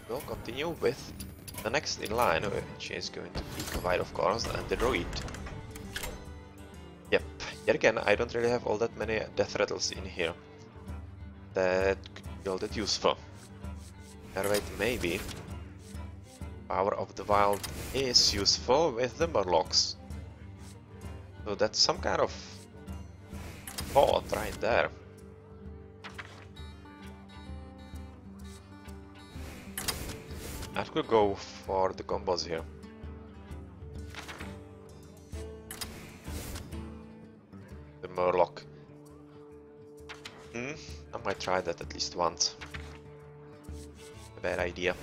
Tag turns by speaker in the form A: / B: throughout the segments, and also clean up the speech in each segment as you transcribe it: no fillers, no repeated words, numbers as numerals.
A: we'll continue with the next in line, which is going to be Kavite, of course, and the Druid. Yep, yet again, I don't really have all that many death rattles in here that could be all that useful. Wait, maybe Power of the Wild is useful with the Murlocs. So that's some kind of thought right there. I could go for the combos here. The Murloc. I might try that at least once. A bad idea.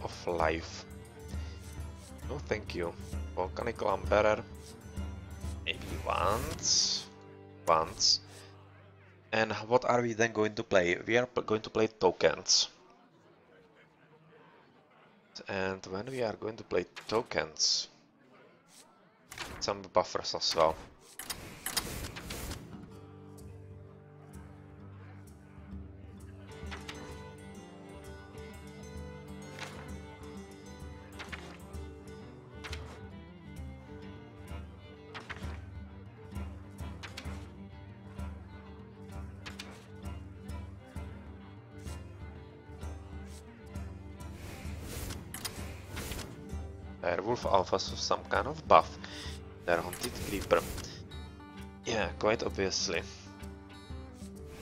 A: Of life. No thank you. Volcanical Umberer. Maybe once. And what are we then going to play? We are going to play tokens. And when we are going to play tokens, some buffers as well. Werewolf Alphas with some kind of buff. They're Hunted Creeper. Yeah, quite obviously.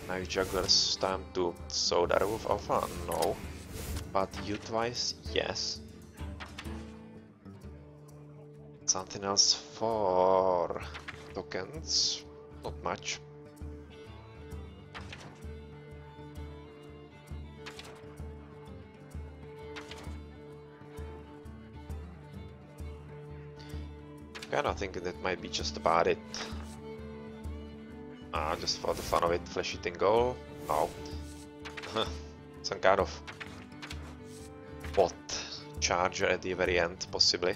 A: Now Juggler's time to sow the Werewolf Alpha? No. But you twice? Yes. Something else for tokens? Not much. I think that might be just about it. Just for the fun of it, Flesh Eating Goal? No. Some kind of bot charger at the very end, possibly.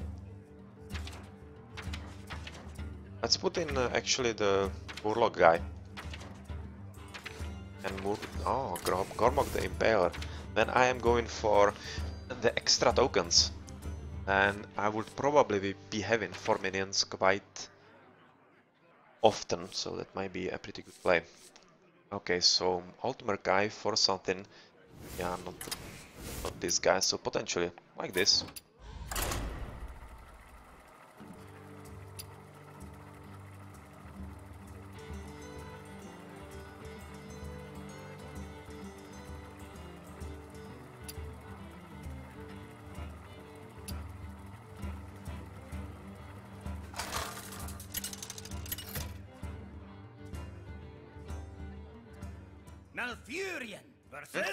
A: Let's put in actually the Murloc guy. And Gormok the Impaler. Then I am going for the extra tokens. And I would probably be having 4 minions quite often, so that might be a pretty good play. Okay, so Ultimate guy for something, yeah, not this guy, so potentially like this.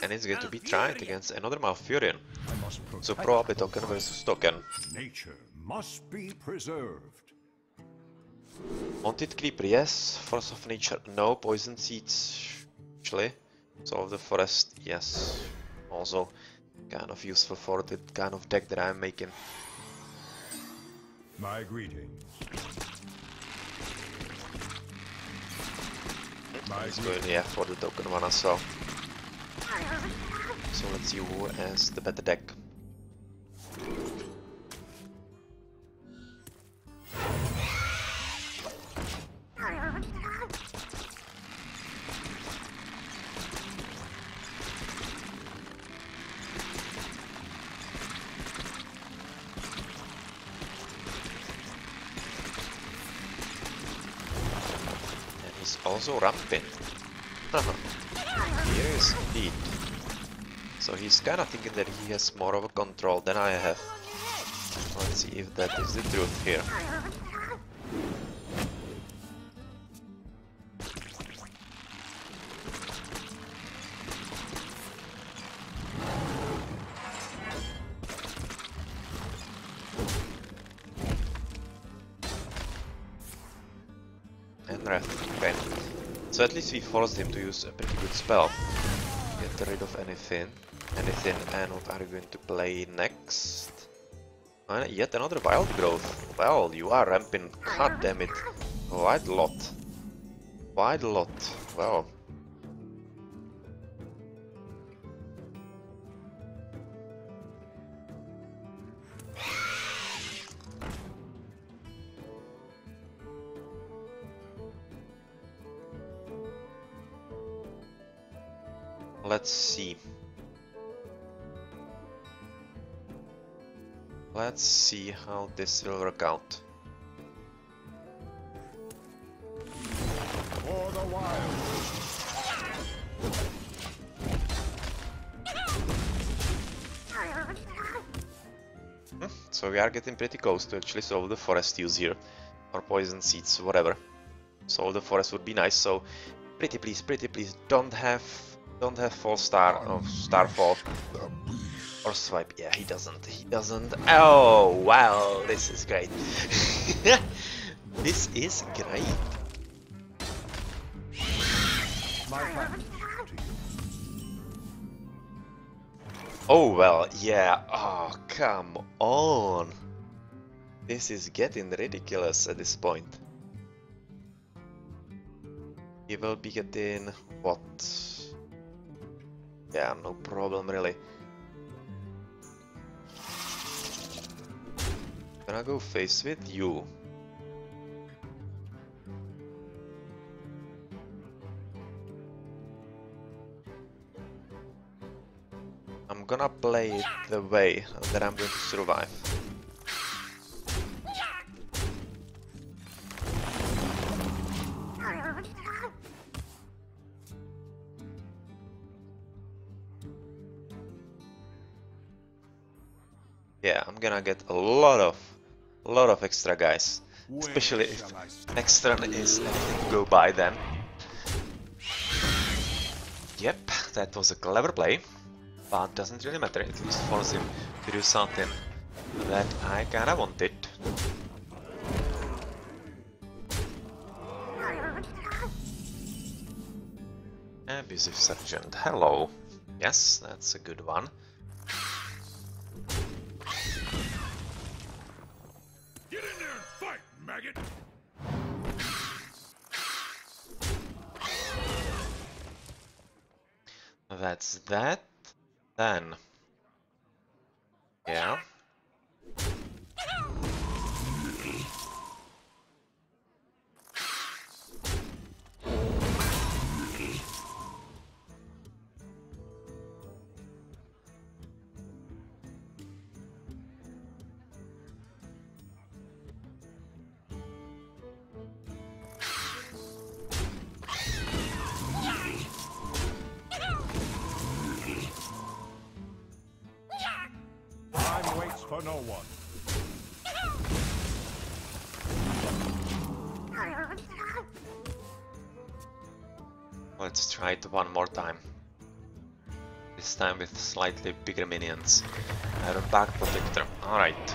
A: And it's going to be tried against another Malfurion. So probably token versus token.
B: Nature must be preserved.
A: Haunted Creeper, yes. Force of Nature, no. Poison Seeds, actually. Soul of the Forest, yes. Also kind of useful for the kind of deck that I'm making.
B: My greetings.
A: He's going, yeah, for the token one as well. So let's see who has the better deck. And he's also ramping. Here is indeed. So he's kinda thinking that he has more of a control than I have. Let's see if that is the truth here. Unrest. Okay. So at least we forced him to use a pretty good spell. Get rid of anything. And what are you going to play next? Yet another wild growth. Well, you are ramping, god damn it, quite a lot. Quite a lot. Well. Let's see. Let's see how this will work out.
B: For the wild.
A: So we are getting pretty close to actually solve the forest use here. Or poison seeds, whatever. Solve the forest would be nice, so pretty please, don't have false star or starfall. Or swipe, yeah, he doesn't. Oh, wow, this is great. This is great.
B: My thanks to you.
A: Oh, well, yeah, oh, come on. This is getting ridiculous at this point. He will be getting, what? Yeah, no problem really. Gonna go face with you. I'm gonna play it the way that I'm going to survive. Yeah, I'm gonna get a lot of extra guys, especially if next turn is anything to go by then. Yep, that was a clever play, but doesn't really matter, at least force him to do something that I kinda wanted. Abusive Sergeant, hello. Yes, that's a good one.
B: Get in there and fight, maggot!
A: That's that. Then. Yeah.
B: Time waits for no one.
A: Let's try it one more time. This time with slightly bigger minions. Iron Bark Protector. Alright.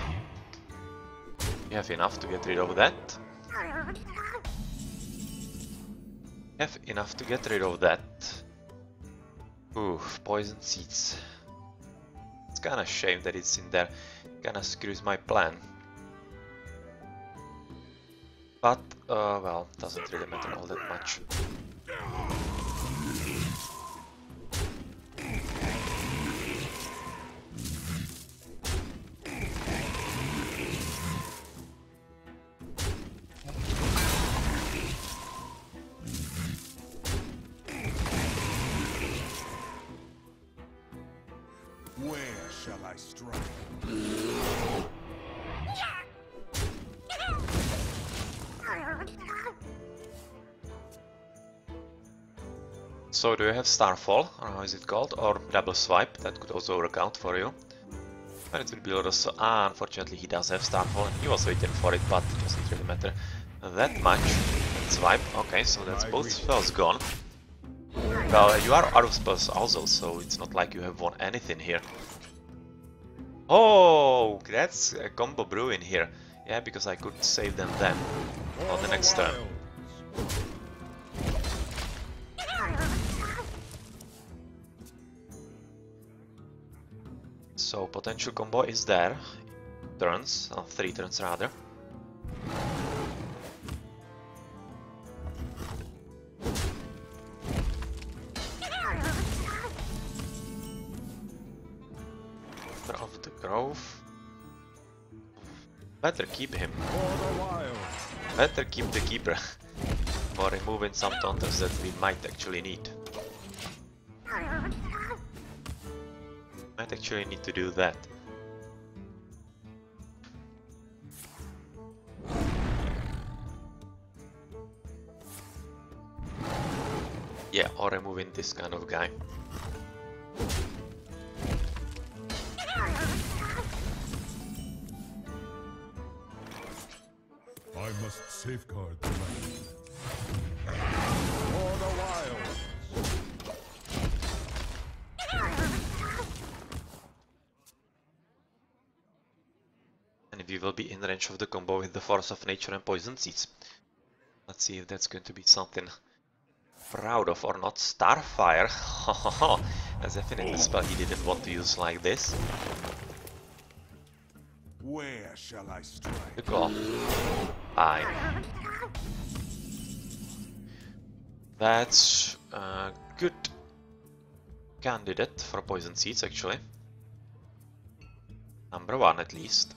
A: You have enough to get rid of that. Have enough to get rid of that. Ooh, poison seeds. It's kinda shame that it's in there. Kinda screws my plan. But, well, doesn't really matter all that much.
B: Where shall I strike?
A: So do you have Starfall, or how is it called, or Double Swipe? That could also work out for you. And it will be also, unfortunately he does have Starfall, and he was waiting for it, but it doesn't really matter that much. Swipe, okay, so that's both spells gone. Well, you are out of spells also, so it's not like you have won anything here. Oh, that's a combo brewing here. Yeah, because I could save them then, on the next turn. So potential combo is there. Turns, 3 turns rather. Of the Grove. Better keep him. Better keep the keeper. For removing some taunters that we might actually need. Might actually need to do that. Yeah, or removing this kind of guy.
B: I must safeguard the land. For the wild.
A: And we will be in range of the combo with the Force of Nature and Poison Seeds. Let's see if that's going to be something proud of or not. Starfire! That's definitely a spell he didn't want to use like this.
B: Where shall I strike?
A: Good call. Fine. That's a good candidate for Poison Seeds, actually. Number 1 at least.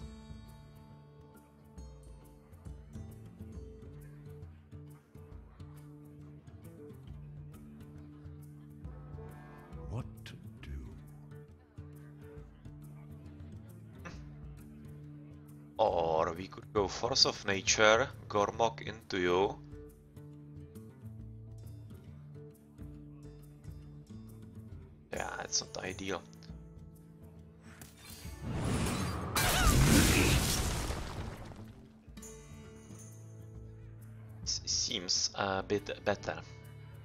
B: What to do?
A: Or we could go Force of Nature, Gormok into you. Yeah, it's not ideal. Seems a bit better.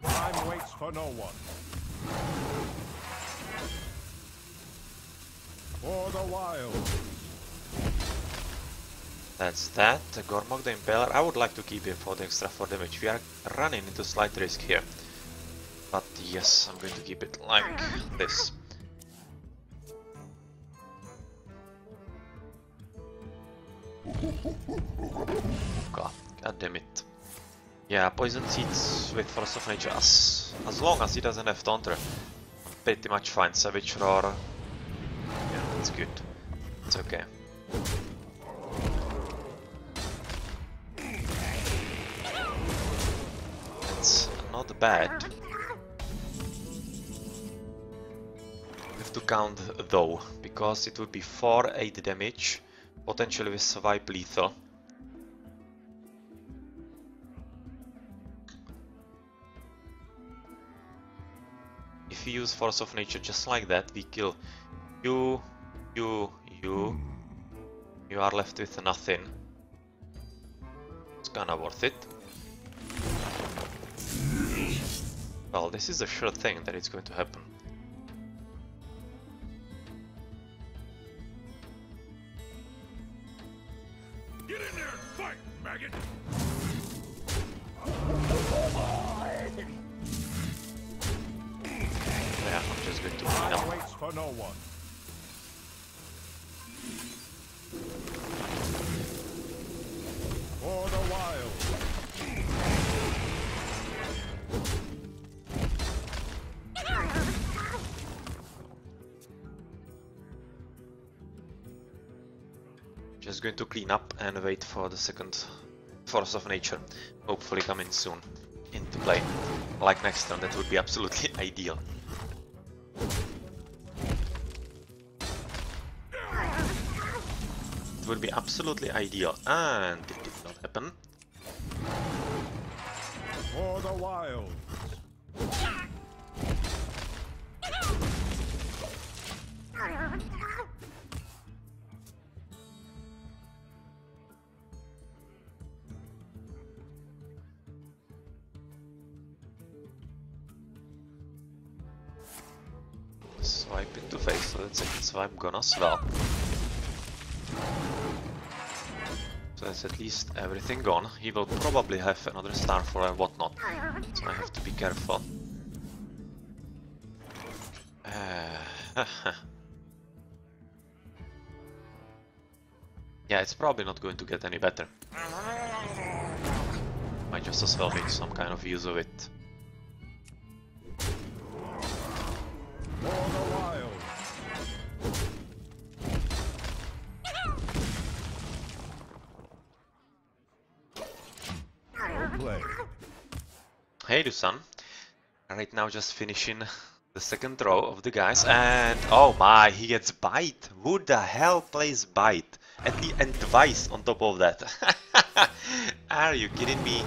B: Time waits for no one. For the wild.
A: That's that. Gormok the Impaler. I would like to keep him for the extra 4 damage. We are running into slight risk here. But yes, I'm going to keep it like this. God damn it. Yeah, Poison Seeds with Force of Nature. As long as he doesn't have Taunter, I'm pretty much fine. Savage Roar. Yeah, that's good. It's okay. That's not bad. Have to count though, because it would be 4-8 damage, potentially with swipe lethal. If we use Force of Nature just like that, we kill you. You are left with nothing. It's kinda worth it. Well, this is a sure thing that it's going to happen.
B: Get in there and fight, maggot!
A: Yeah, I'm just going to clean up.
B: Time waits for no one. For the wild.
A: Just going to clean up and wait for the second Force of Nature, hopefully coming soon into play. Like next turn, that would be absolutely ideal. It would be absolutely ideal, and it did not happen.
B: For the wild.
A: Swipe into face, so that second swipe gone as well. So that's at least everything gone. He will probably have another Starfall and whatnot, so I have to be careful. Yeah, it's probably not going to get any better. Might just as well make some kind of use of it.
B: For the wild. Well played.
A: Hey Dusan, right now just finishing the second row of the guys, and oh my, he gets bite. Who the hell plays bite? And twice on top of that. Are you kidding me?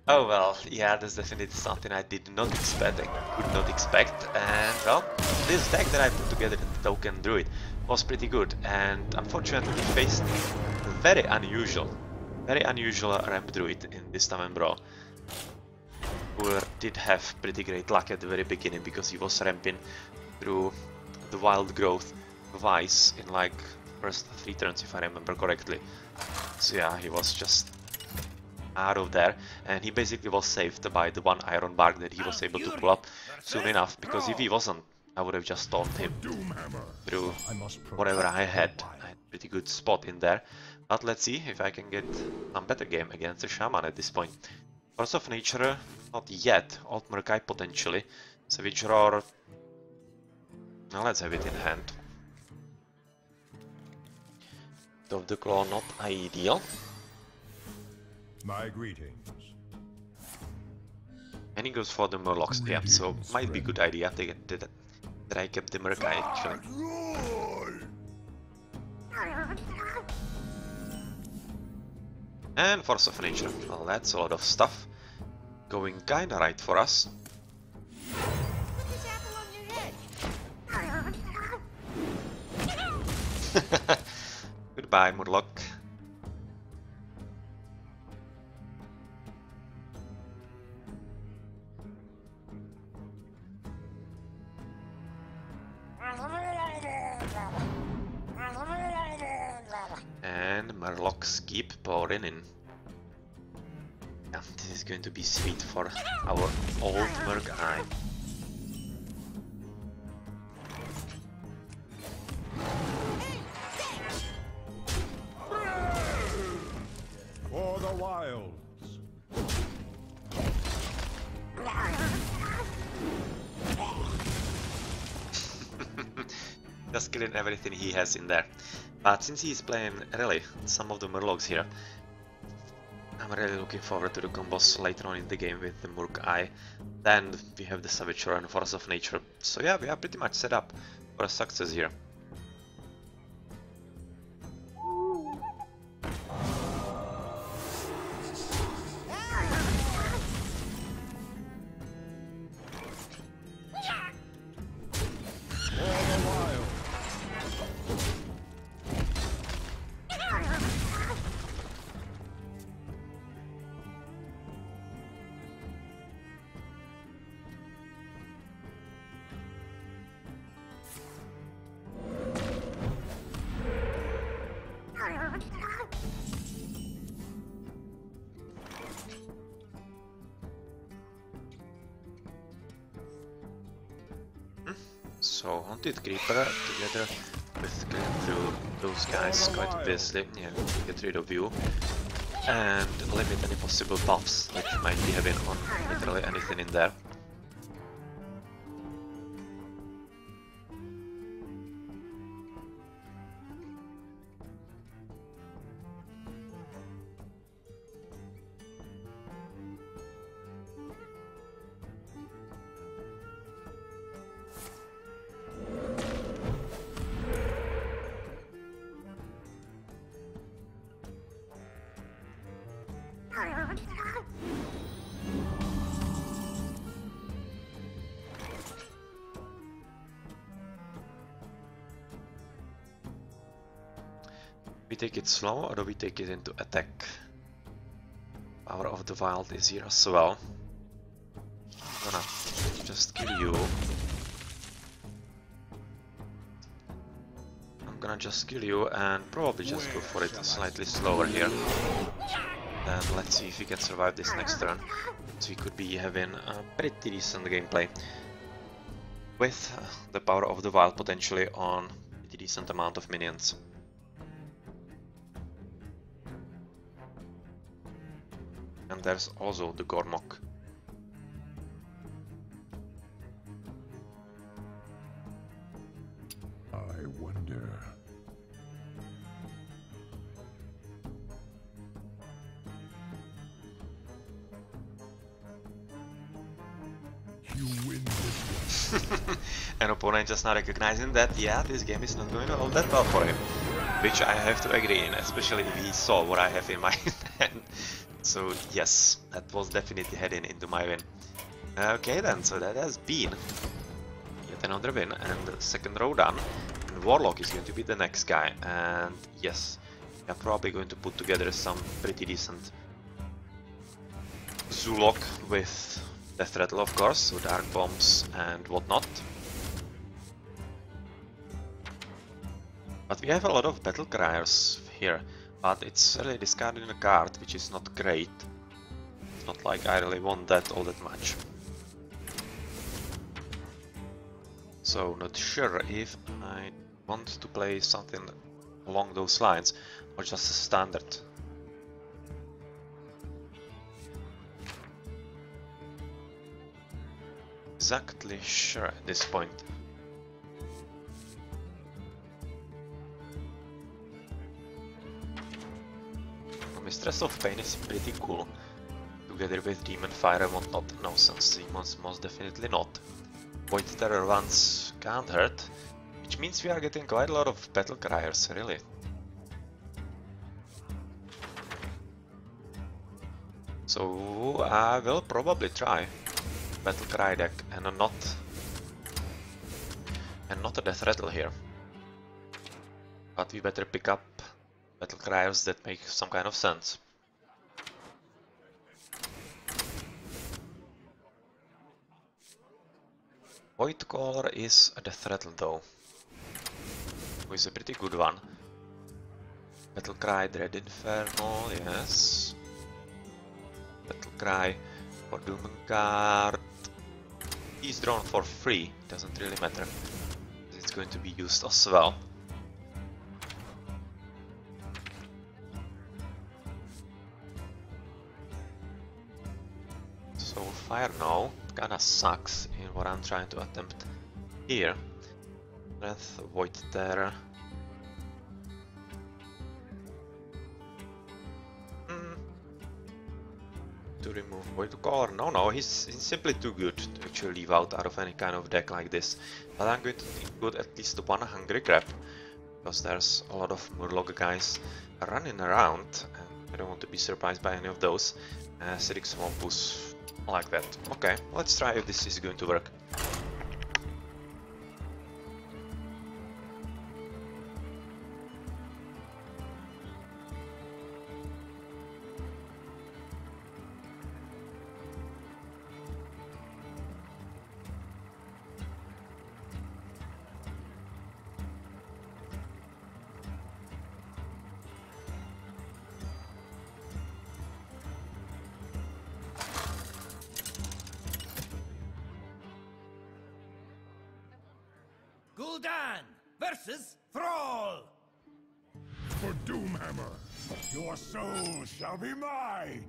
A: Oh well, yeah, that's definitely something I did not expect, I could not expect, and well, this deck that I put together, the Token Druid, was pretty good, and unfortunately we faced a very unusual Ramp Druid in this Tavern Brawl, who did have pretty great luck at the very beginning, because he was ramping through the Wild Growth twice in like first 3 turns if I remember correctly. So yeah, he was just out of there, and he basically was saved by the one Iron Bark that he was able to pull up soon enough, because if he wasn't, I would have just taunted him through whatever I had. I had a pretty good spot in there, but let's see if I can get some better game against the Shaman at this point. Force of Nature, not yet. Alt Murkai potentially. Savage Roar, now let's have it in hand. Of the Claw, not ideal.
B: My greetings.
A: And he goes for the Murlocs, yeah, so might be a good idea that I kept the Murkai actually. And Force of Nature, well that's a lot of stuff. Going kinda right for us. Goodbye, Murloc. And Murlocs keep pouring in. Yeah, this is going to be sweet for our old Murkai.
B: For the wilds.
A: Just killing everything he has in there. But since he's playing really some of the Murlocs here, I'm really looking forward to the combos later on in the game with the Murkai. Then we have the Savage Roar and Force of Nature. So yeah, we are pretty much set up for a success here. So Haunted Creeper together with getting through those guys quite obviously, yeah, get rid of you and limit any possible buffs that you might be having on literally anything in there. We take it slow or do we take it into attack? Power of the Wild is here as well. I'm gonna just kill you. I'm gonna just kill you and probably just go for it slightly slower here. Then let's see if we can survive this next turn. So we could be having a pretty decent gameplay with the power of the wild potentially on a pretty decent amount of minions. And there's also the Gormok.
B: I wonder. You win this one.
A: An opponent just now recognizing that, yeah, this game is not going all that well for him. Which I have to agree in, especially if he saw what I have in my hand. So yes, that was definitely heading into my win. Okay then, so that has been yet another win, and the second row done. And Warlock is going to be the next guy, and yes, we are probably going to put together some pretty decent Zulok with Death Rattle, of course, so Dark Bombs and whatnot. But we have a lot of Battle Criers here, but it's really discarding a card, which is not great. It's not like I really want that all that much. So not sure if I want to play something along those lines, or just a standard. Exactly sure at this point. Mistress of Pain is pretty cool, together with Demon Fire and whatnot. No sense, Demons most definitely not. Void Terror once can't hurt, which means we are getting quite a lot of Battle Criers, really. So I will probably try Battle Cry deck and not a Death Rattle here. But we better pick up Battle Criers that make some kind of sense. Void Caller is a Death Rattle though, who is a pretty good one. Battle Cry, Dread Inferno, yes. Battle Cry for Doomguard. He's drawn for free, doesn't really matter. It's going to be used as well. So Fire now kinda sucks in what I'm trying to attempt here. Breath, Void Terror. To remove Void Caller. No, he's simply too good to actually leave out of any kind of deck like this. But I'm going to include at least one Hungry Crab, because there's a lot of Murloc guys running around, and I don't want to be surprised by any of those. Acidic Swampus, like that. Okay, let's try if this is going to work.
C: Gul'dan versus Thrall!
B: For Doomhammer, your soul shall be mine!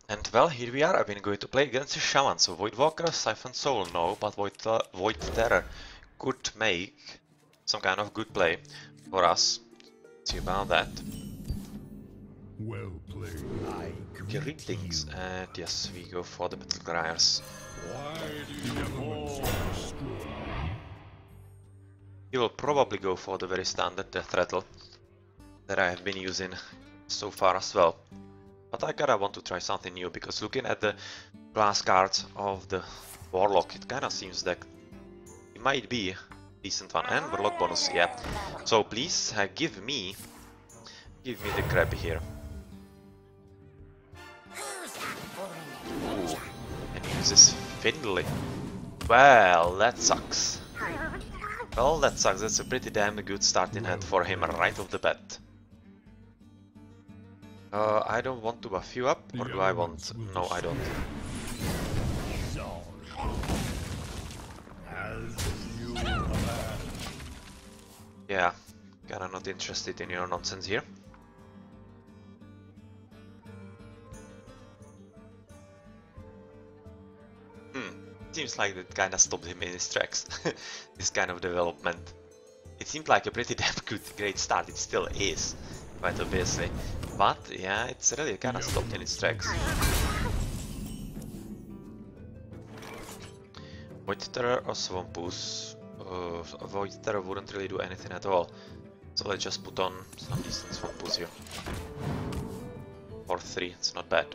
A: And well, here we are. I've been going to play against a Shaman, so Voidwalker, Siphon Soul, no, but Void Terror could make some kind of good play for us. Let's see about that.
B: Well played. I
A: Greetings, and yes, we go for the Battle Criers.
B: Why do you fall?
A: He will probably go for the very standard Death Rattle that I have been using so far as well. But I kinda want to try something new, because looking at the class cards of the Warlock, it kinda seems that it might be a decent one. And Warlock bonus, yeah. So please give me the crab here. Ooh, and he uses Findlay. Well, that sucks. Well, that sucks. That's a pretty damn good starting hand for him right off the bat. I don't want to buff you up, or do I want? No, I don't. Yeah, kinda not interested in your nonsense here. Seems like that kinda stopped him in his tracks, this kind of development. It seemed like a pretty damn great start, it still is, quite obviously. But yeah, it's really kinda stopped in its tracks. Void Terror or Swampus? Void Terror wouldn't really do anything at all. So let's just put on some decent Swampus here. Or 3, it's not bad.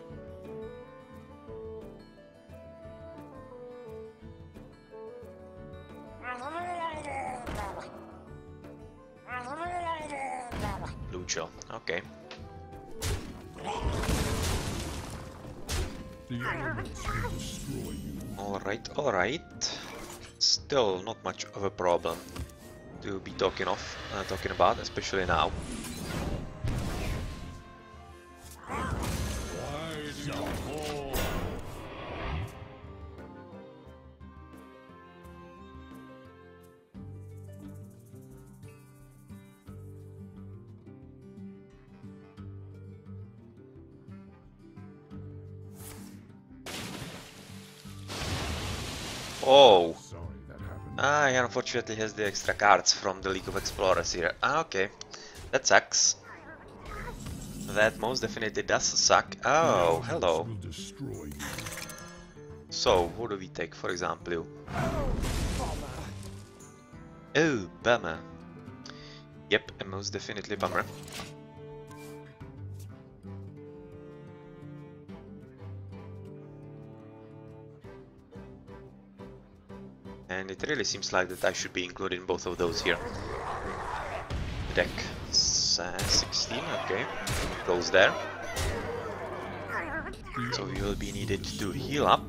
A: Lucio, okay. Alright. Still not much of a problem to be talking about, especially now. Oh! He unfortunately has the extra cards from the League of Explorers here. Okay. That sucks. That most definitely does suck. Oh, hello. So, who do we take, for example? Oh, bummer. Yep, most definitely bummer. And it really seems like that I should be including both of those here. Deck 16, okay, goes there. So we will be needed to heal up,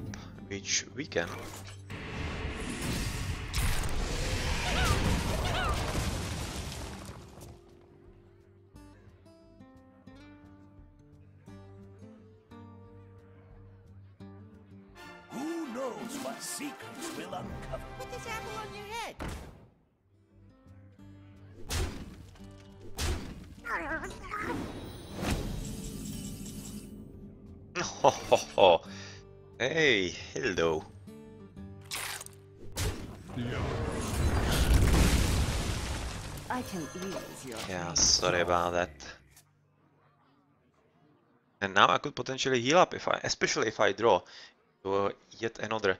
A: which we can.
C: What secrets will uncover? Put this apple on your head.
A: Ho ho ho! Hey, hello.
D: I can ease your
A: Yeah, sorry about that. And now I could potentially heal up especially if I draw yet another,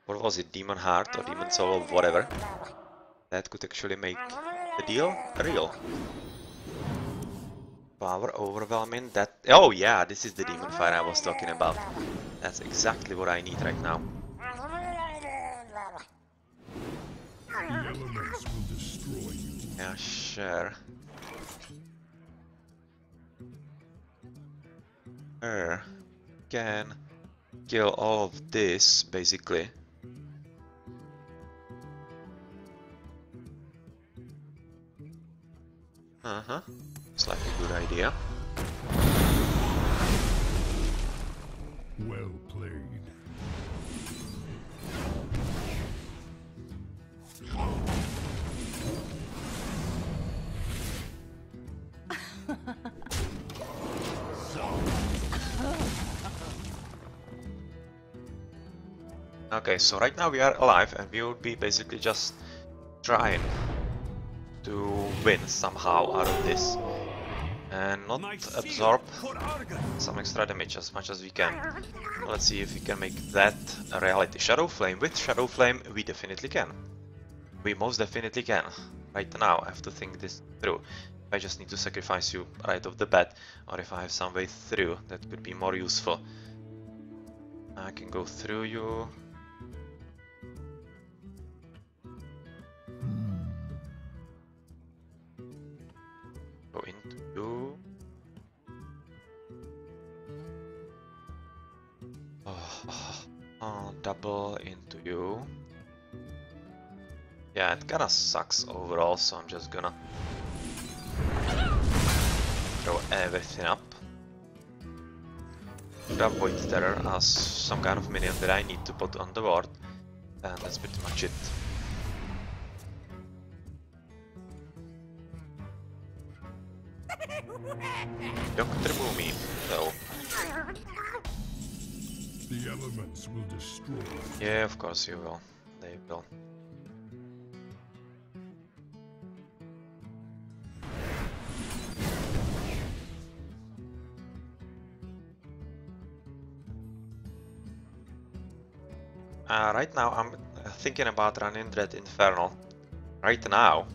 A: what was it, Demon Heart or Demon Soul or whatever. That could actually make the deal real. Power overwhelming, that... Oh yeah, this is the Demon Fire I was talking about. That's exactly what I need right now.
B: The elements will destroy you.
A: Yeah, sure. Can kill all of this, basically. Looks like a good idea.
B: Well played.
A: Okay, so right now we are alive and we will be basically just trying to win somehow out of this and not absorb some extra damage as much as we can. Let's see if we can make that a reality. Shadow Flame. With Shadow Flame we definitely can. We most definitely can. Right now I have to think this through. I just need to sacrifice you right off the bat, or if I have some way through, that could be more useful. I can go through you. Go into you. Double into you. Yeah, it kinda sucks overall, so I'm just gonna throw everything up. Grab Void Terror as some kind of minion that I need to put on the board, and that's pretty much it. Don't remove me, though.
B: The elements will destroy.
A: Yeah, of course you will. They will. Right now I'm thinking about running Dread Infernal. Right now.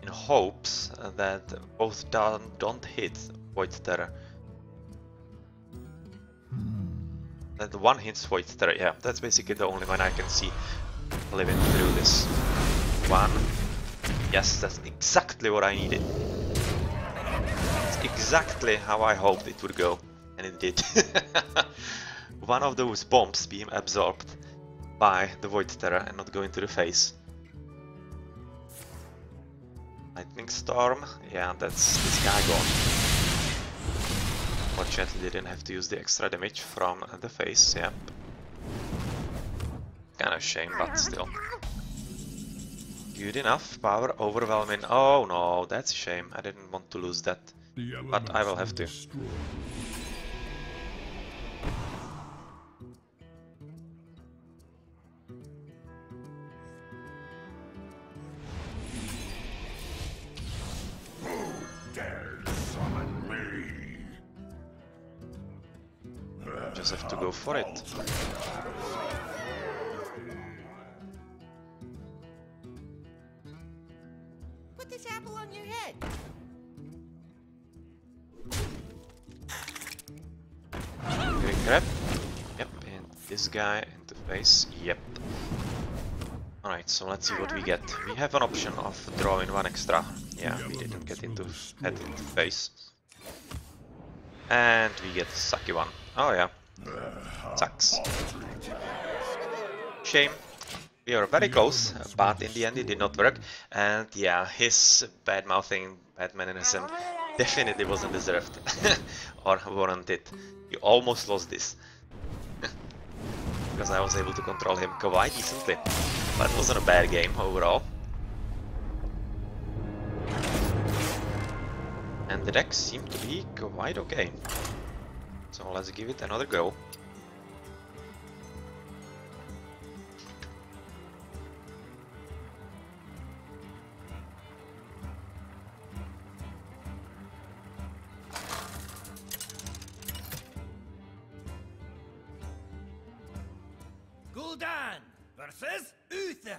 A: In hopes that both don't hit Void Terror. That one hits Void Terror, yeah, that's basically the only one I can see living through this. One. Yes, that's exactly what I needed. It's exactly how I hoped it would go, and it did. One of those bombs being absorbed by the Void Terror and not go into the face. Lightning Storm, yeah, that's this guy gone. Fortunately, they didn't have to use the extra damage from the face, yep. Kind of shame, but still. Good enough, power overwhelming. Oh no, that's a shame, I didn't want to lose that. But I will have to. Just have to go for it.
C: Put this apple on your head.
A: Quick grab. Yep, and this guy in the face. Yep. Alright, so let's see what we get. We have an option of drawing one extra. Yeah, we didn't get into head into face. And we get a sucky one. Oh yeah. Sucks. Shame. We were very close, but in the end it did not work. And yeah, his bad-mouthing, bad-mannerism definitely wasn't deserved. Or warranted. You almost lost this. Because I was able to control him quite decently. But it wasn't a bad game overall. And the deck seemed to be quite okay. So let's give it another go.
C: Gul'dan versus Uther.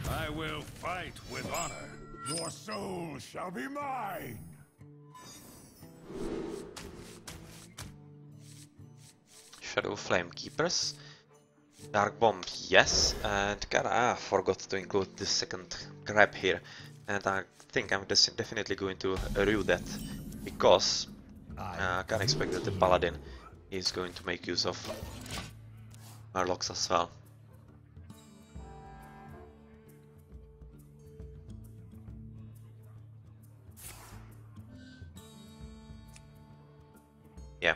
B: I will fight with honor. Your soul shall be mine.
A: Shadow Flame Keepers. Dark Bomb, yes. And I forgot to include the second grab here. And I think I'm definitely going to rue that. Because I can't expect that the Paladin is going to make use of Murlocs as well. Yeah.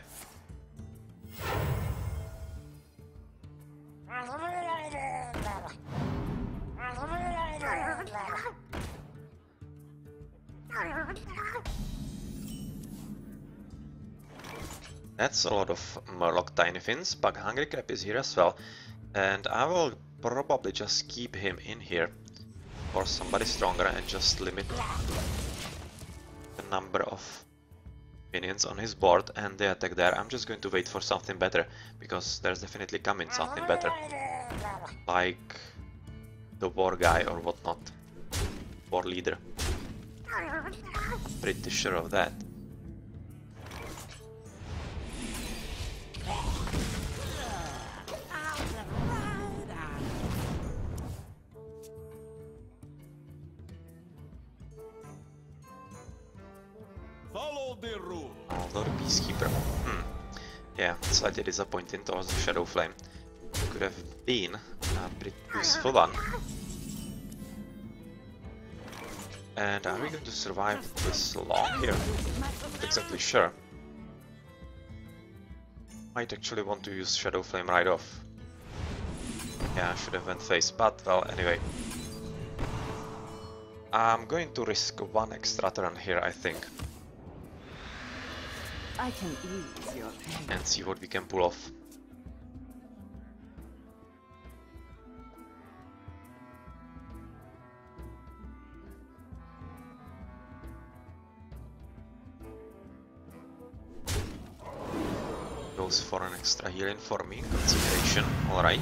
A: That's a lot of Murloc Tiny Fins. Bug Hungry Crab is here as well. And I will probably just keep him in here for somebody stronger and just limit the number of minions on his board and the attack there. I'm just going to wait for something better, because there's definitely coming something better. Like the war guy or whatnot. war leader. Pretty sure of that.
B: Follow the rule.
A: Although the Peacekeeper. Yeah, slightly disappointing towards the Shadow Flame. Could have been a pretty useful one. And are we going to survive this long here? Not exactly sure. Might actually want to use Shadow Flame right off. Yeah, I should have went face, but well, anyway. I'm going to risk one extra turn here, I think.
D: I can ease your pain.
A: And see what we can pull off. Goes for an extra healing for me, consideration, alright.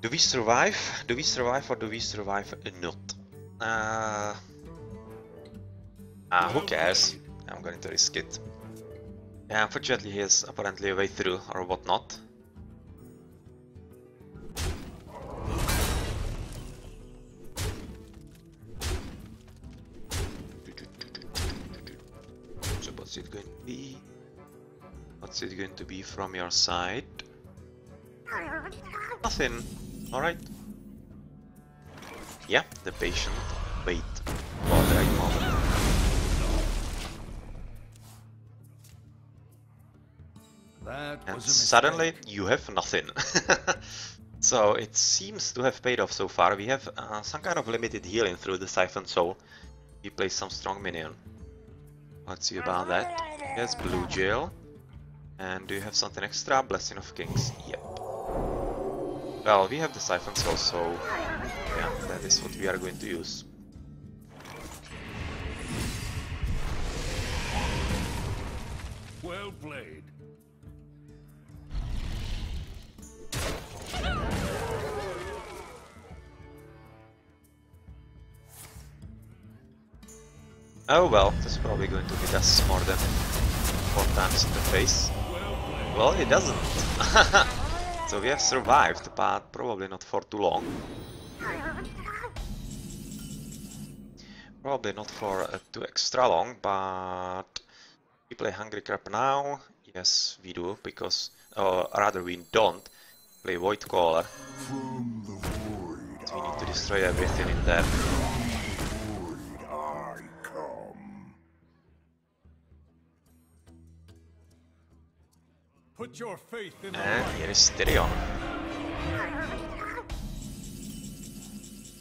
A: Do we survive? Do we survive or do we survive not? Who cares? I'm going to risk it. Yeah, unfortunately he is apparently a way through or whatnot. So what's it going to be? What's it going to be from your side? Nothing. Alright. Yeah, the patient wait for the right moment. And suddenly you have nothing. So it seems to have paid off so far. We have some kind of limited healing through the Siphon Soul. We play some strong minion. Let's see about that. Yes, Blue Jail. And do you have something extra? Blessing of Kings. Yep. Well, we have the Siphon Soul, so yeah, that is what we are going to use.
B: Well played.
A: Oh well, this is probably going to hit us more than 4 times in the face. Well, it doesn't. So we have survived, but probably not for too long. Probably not for too extra long, but we play Hungry Crab now. Yes, we do, because rather we don't play Void Caller. So we need to destroy everything in there.
B: Put your faith in the
A: And
B: light.
A: here is Tyrion.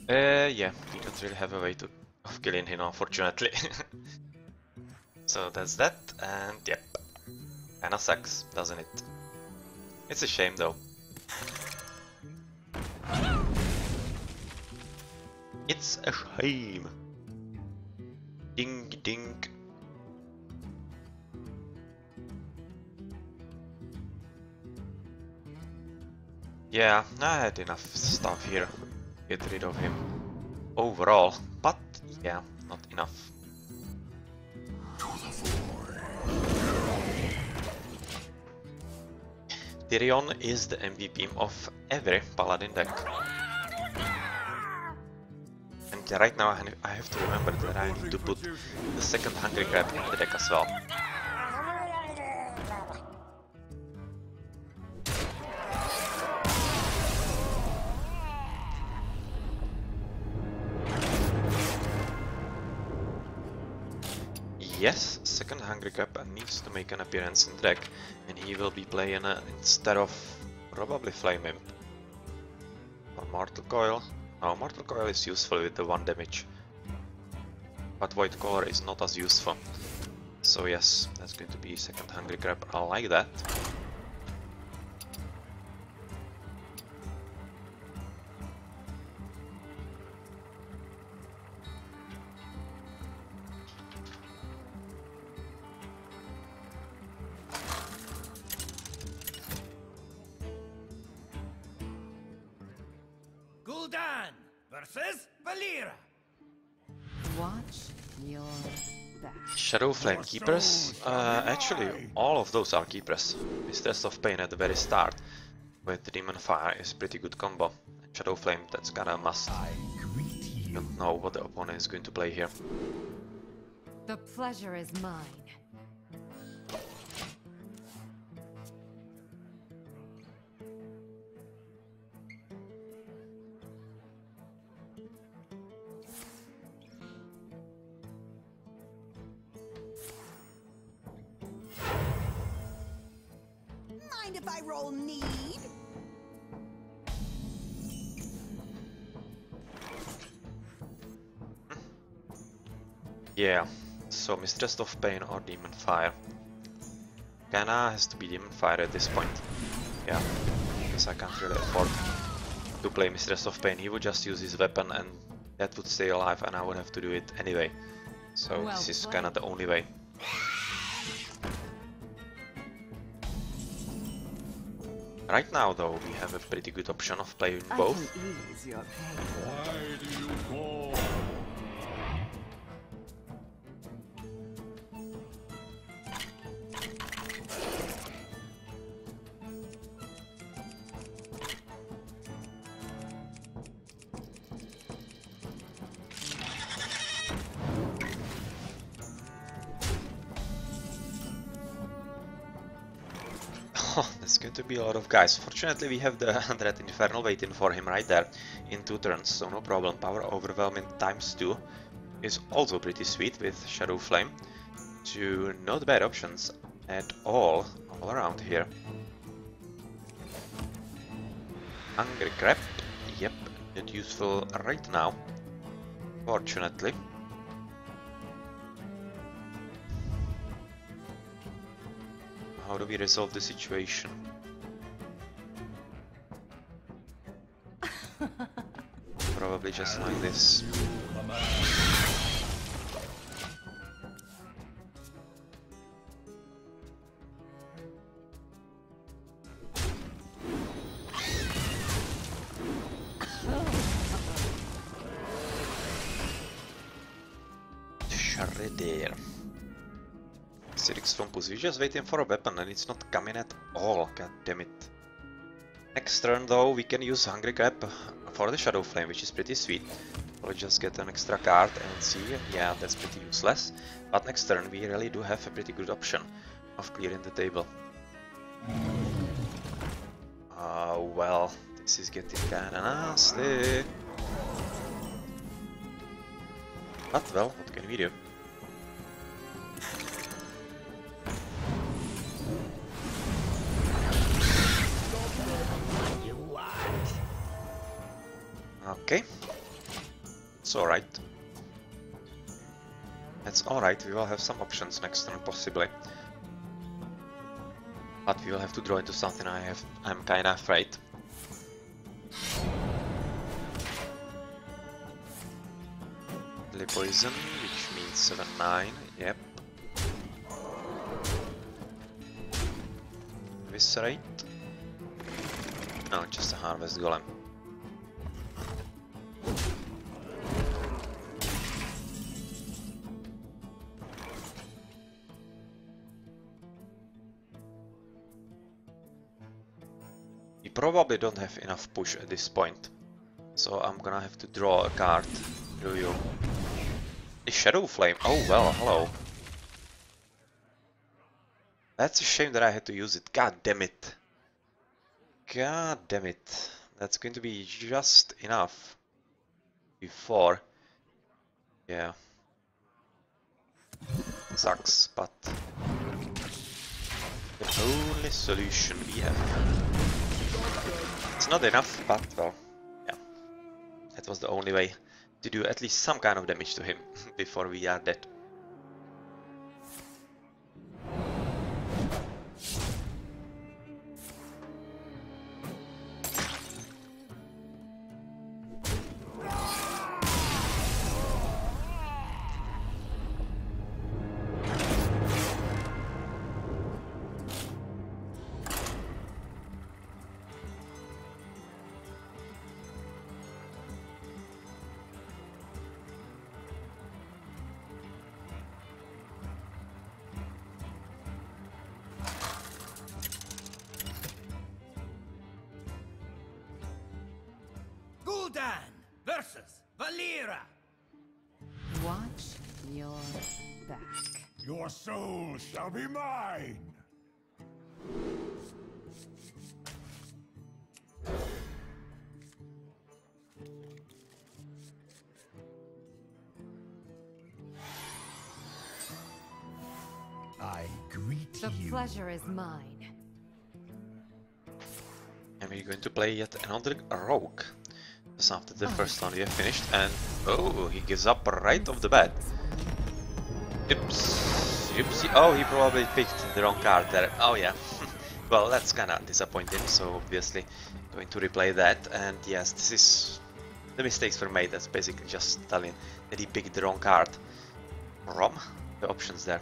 A: Yeah, we don't really have a way of killing him, unfortunately. So that's that, and yep. Kinda sucks, doesn't it? It's a shame though. It's a shame. Ding ding. Yeah, I had enough stuff here. Get rid of him overall, but yeah, not enough. Tyrion is the MVP of every Paladin deck. And right now I have to remember that I need to put the second Hungry Crab in the deck as well. Yes, second Hungry Crab needs to make an appearance in the deck, and he will be playing instead of probably Flame Imp or Mortal Coil. No, Mortal Coil is useful with the 1 damage, but Void Caller is not as useful. So yes, that's going to be second Hungry Crab. I like that.
C: Gul'dan versus Valera.
D: Watch your back.
A: Shadow Flame Keepers? Actually, all of those are Keepers. Mistress of Pain at the very start with Demon Fire is pretty good combo. Shadow Flame, that's kinda a must.
C: I greet you.
A: Don't know what the opponent is going to play here.
D: The pleasure is mine.
E: Mind if I roll need?
A: Yeah, so Mistress of Pain or Demon Fire. Kinda has to be Demon Fire at this point. Yeah, because I can't really afford to play Mistress of Pain. He would just use his weapon and that would stay alive and I would have to do it anyway. So
D: Well
A: this is
D: played.
A: kinda the only way. Right now though, we have a pretty good option of playing
D: I
A: both.
D: can ease your pain.
B: Why do you call?
A: Oh, that's going to be a lot of guys. Fortunately, we have the 100 Infernal waiting for him right there in 2 turns, so no problem. Power Overwhelming ×2 is also pretty sweet with Shadow Flame. 2 not bad options at all around here. Hungry Crab, yep, not useful right now, fortunately. How do we resolve the situation? Probably just like this. Shredder. Acidix Rumpus, we're just waiting for a weapon and it's not coming at all, god damn it. Next turn though, we can use Hungry Crab for the Shadow Flame, which is pretty sweet. We'll just get an extra card and see, yeah, that's pretty useless. But next turn we really do have a pretty good option of clearing the table. Well, this is getting kinda nasty. But well, what can we do?
C: You watch.
A: Okay, it's alright. It's alright, we will have some options next turn possibly. But we will have to draw into something I'm kinda afraid. Deadly Poison, which means 7-9, yep. Viscerate. No, just a Harvest Golem. We probably don't have enough push at this point, so I'm gonna have to draw a card. Do you? A Shadow Flame. Oh well, hello. That's a shame that I had to use it. God damn it. God damn it. That's going to be just enough before. Yeah. Sucks, but the only solution we have. It's not enough, but well, yeah. That was the only way to do at least some kind of damage to him before we are dead.
C: Gul'dan versus Valera.
D: Watch your back.
B: Your soul shall be mine.
C: I greet
D: The
C: you.
D: pleasure is mine.
A: And we're going to play yet another rogue. Just after the first one we have finished, and oh, he gives up right off the bat. Oops. Oopsie. Oh, he probably picked the wrong card there. Oh yeah. Well, that's kinda disappointing, so obviously going to replay that. And yes, this is the mistakes were made. That's basically just telling that he picked the wrong card. From the options there.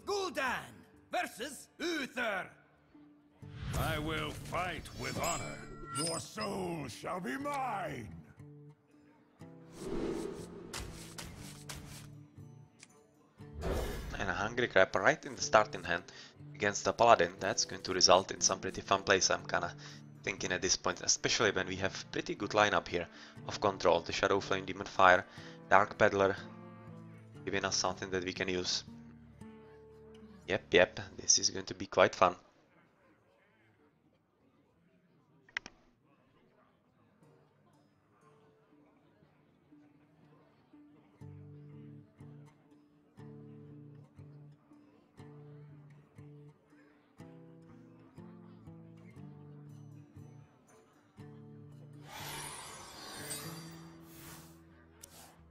C: Gul'dan versus Uther.
B: I will fight with honor. Your soul shall be mine.
A: And a Hungry Crab right in the starting hand against the Paladin. That's going to result in some pretty fun plays, I'm kinda thinking at this point, especially when we have pretty good lineup here of control. The Shadow Flame, Demon Fire, Dark Peddler, giving us something that we can use. Yep, this is going to be quite fun.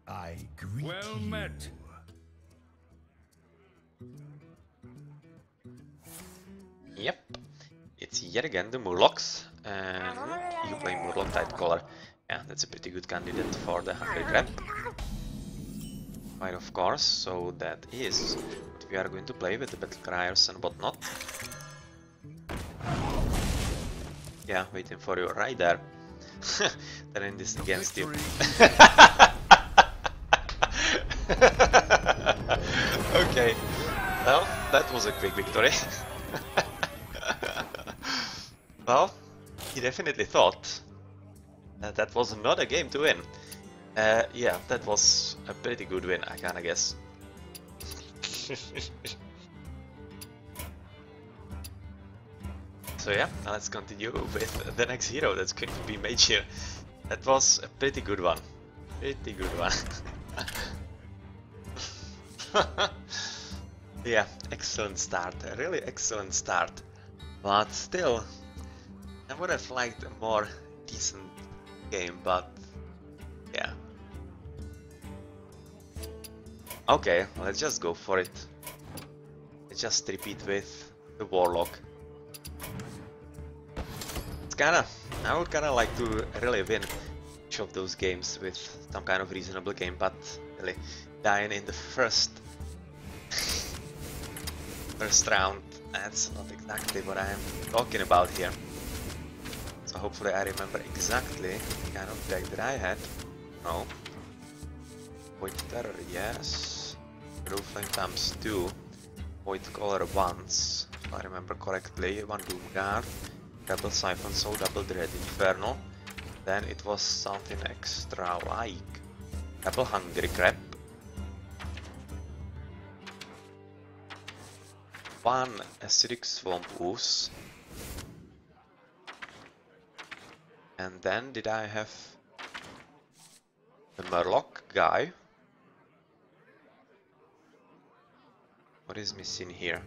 C: I greet
B: Well
C: you.
B: met.
A: Yep, it's yet again the Murlocs, and you play Murloc Tidecaller. Yeah, that's a pretty good candidate for the Hungry Crab. Right, of course, so that is what we are going to play with the Battle Criers and whatnot. Yeah, waiting for you right there. Turning this against you. Okay, well, that was a quick victory. Well, he definitely thought that was not a game to win. Yeah, that was a pretty good win, I kinda guess. So yeah, now let's continue with the next hero that's going to be Mage here. That was a pretty good one. Pretty good one. Yeah, excellent start. A really excellent start. But still, I would have liked a more decent game, but yeah. Okay, let's just go for it. Let's just repeat with the Warlock. It's I would kinda like to really win each of those games with some kind of reasonable game, but really dying in the first round, that's not exactly what I'm talking about here. So hopefully I remember exactly the kind of deck that I had. No. Void Terror, yes. Shadow Flame times 2. Void Caller once, if I remember correctly. One Doomguard. Double Siphon Soul, double Dread Inferno. Then it was something extra like double Hungry Crab. One Acidic Swamp Ooze. And then did I have the Murloc guy? What is missing here?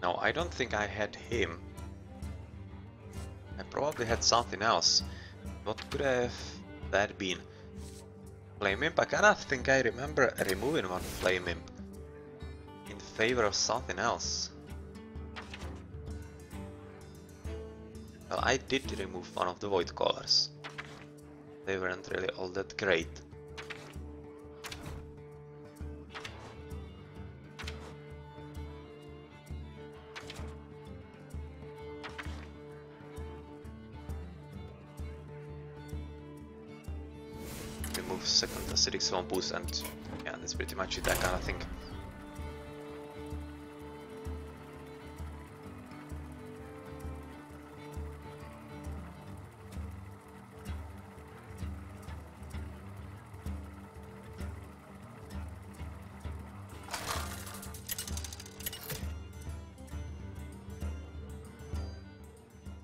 A: No, I don't think I had him. I probably had something else. What could have that been? Flame Imp? I kinda think I remember removing one Flame Imp in favor of something else. Well, I did remove one of the void callers. They weren't really all that great. Remove second acidic swamp boost, and yeah, that's pretty much it, I kinda think.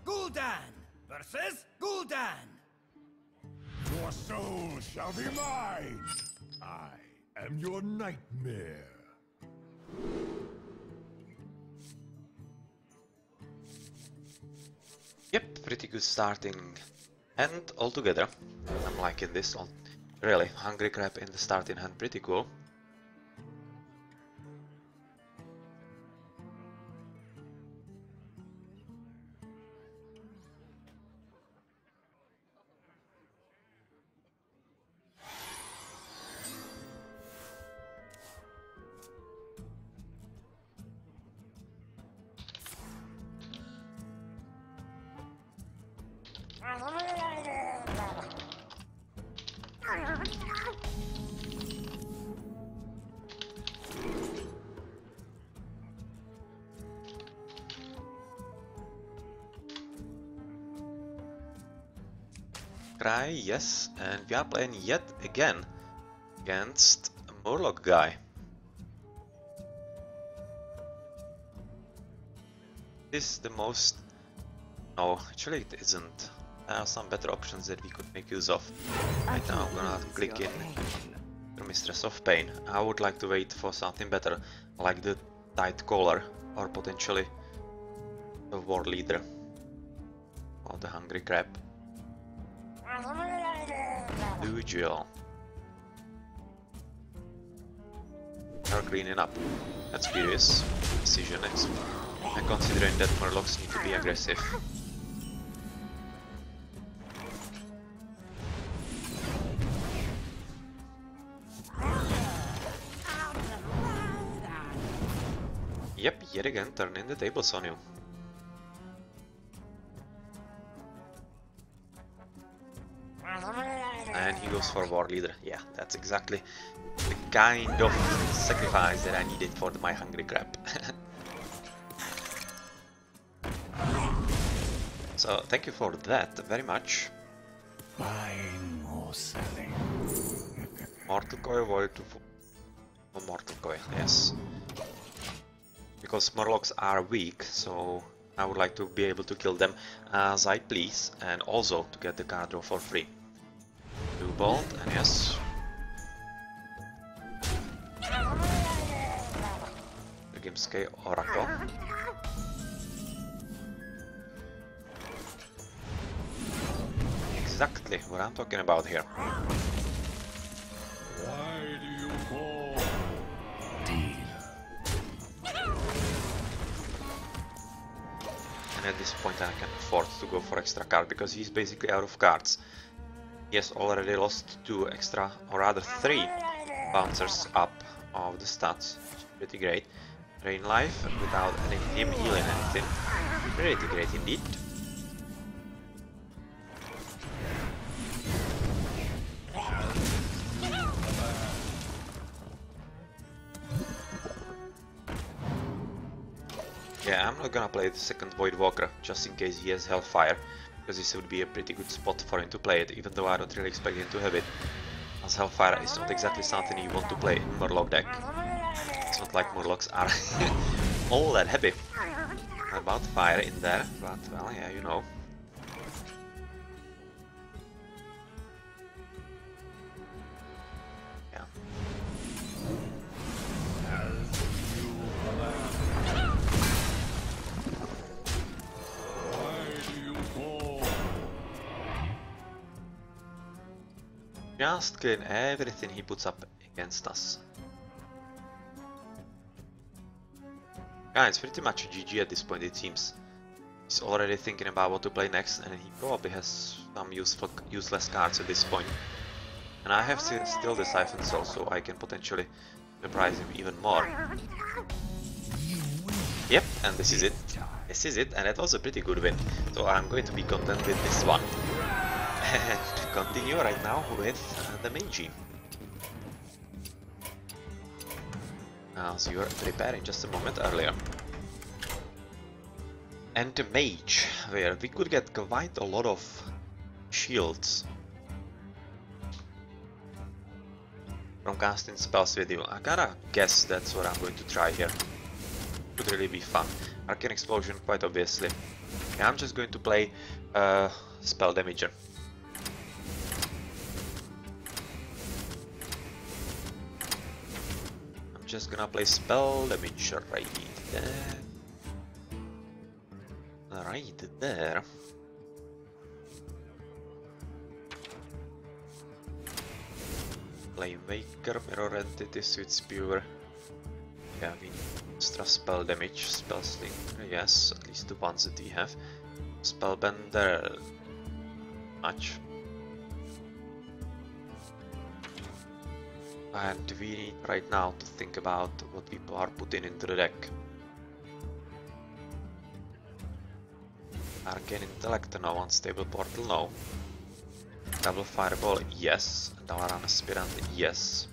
C: Gul'dan versus Gul'dan.
B: Your soul shall be mine. I am your nightmare.
A: Yep, pretty good starting hand altogether. I'm liking this one. Really, Hungry Crab in the starting hand, pretty cool. Cry, yes, and we are playing yet again against a Murloc guy. This is the most... No, actually it isn't. There are some better options that we could make use of. Right now I'm gonna click in Mistress of Pain. I would like to wait for something better, like the Tight Collar, or potentially the War Leader, or the Hungry Crab. Usual. They're cleaning up. That's curious. Decision next. And considering that Murlocs need to be aggressive. Yep, yet again turning the tables on you. And he goes for War Leader. Yeah, that's exactly the kind of sacrifice that I needed for my Hungry Crab. So, thank you for that very much.
B: Buying or selling.
A: Mortal Coil, Void to... Mortal Coil, yes. Because Murlocs are weak, so I would like to be able to kill them as I please, and also to get the card draw for free. Do bolt, and yes. The Gimske Oracle. Exactly what I'm talking about here.
B: Why do you call? Deal.
A: And at this point I can afford to go for extra card because he's basically out of cards. He has already lost 2 extra, or rather 3 bouncers up of the stats, which is pretty great. Drain life without him healing anything. Pretty great indeed. Yeah, I'm not gonna play the second Void Walker, just in case he has Hellfire, because this would be a pretty good spot for him to play it, even though I don't really expect him to have it, as Hellfire is not exactly something you want to play in Murloc deck. It's not like Murlocs are all that happy about fire in there, but well, yeah, you know. Yeah. Just killing everything he puts up against us. Yeah, it's pretty much GG at this point, it seems. He's already thinking about what to play next, and he probably has some useless cards at this point. And I have still the Siphon Cell, so I can potentially surprise him even more. Yep, and this is it. This is it, and that was a pretty good win. So I'm going to be content with this one. And continue right now with the Magi. As you were preparing just a moment earlier. And the Mage, where we could get quite a lot of shields from casting spells with you. I gotta guess that's what I'm going to try here. Could really be fun. Arcane Explosion, quite obviously. Yeah, I'm just going to play Spell Damager. I'm just gonna play Spell Damager right there. Right there. Flame Waker, Mirror Entity, Sweet Spewer. Yeah, we need extra spell damage, Spell Slinger, yes, at least the ones that we have. Spellbender, much. And we need right now to think about what we are putting into the deck. Arcane Intellect, no. Unstable Portal, no. Double Fireball, yes. Dalaran Aspirant, yes.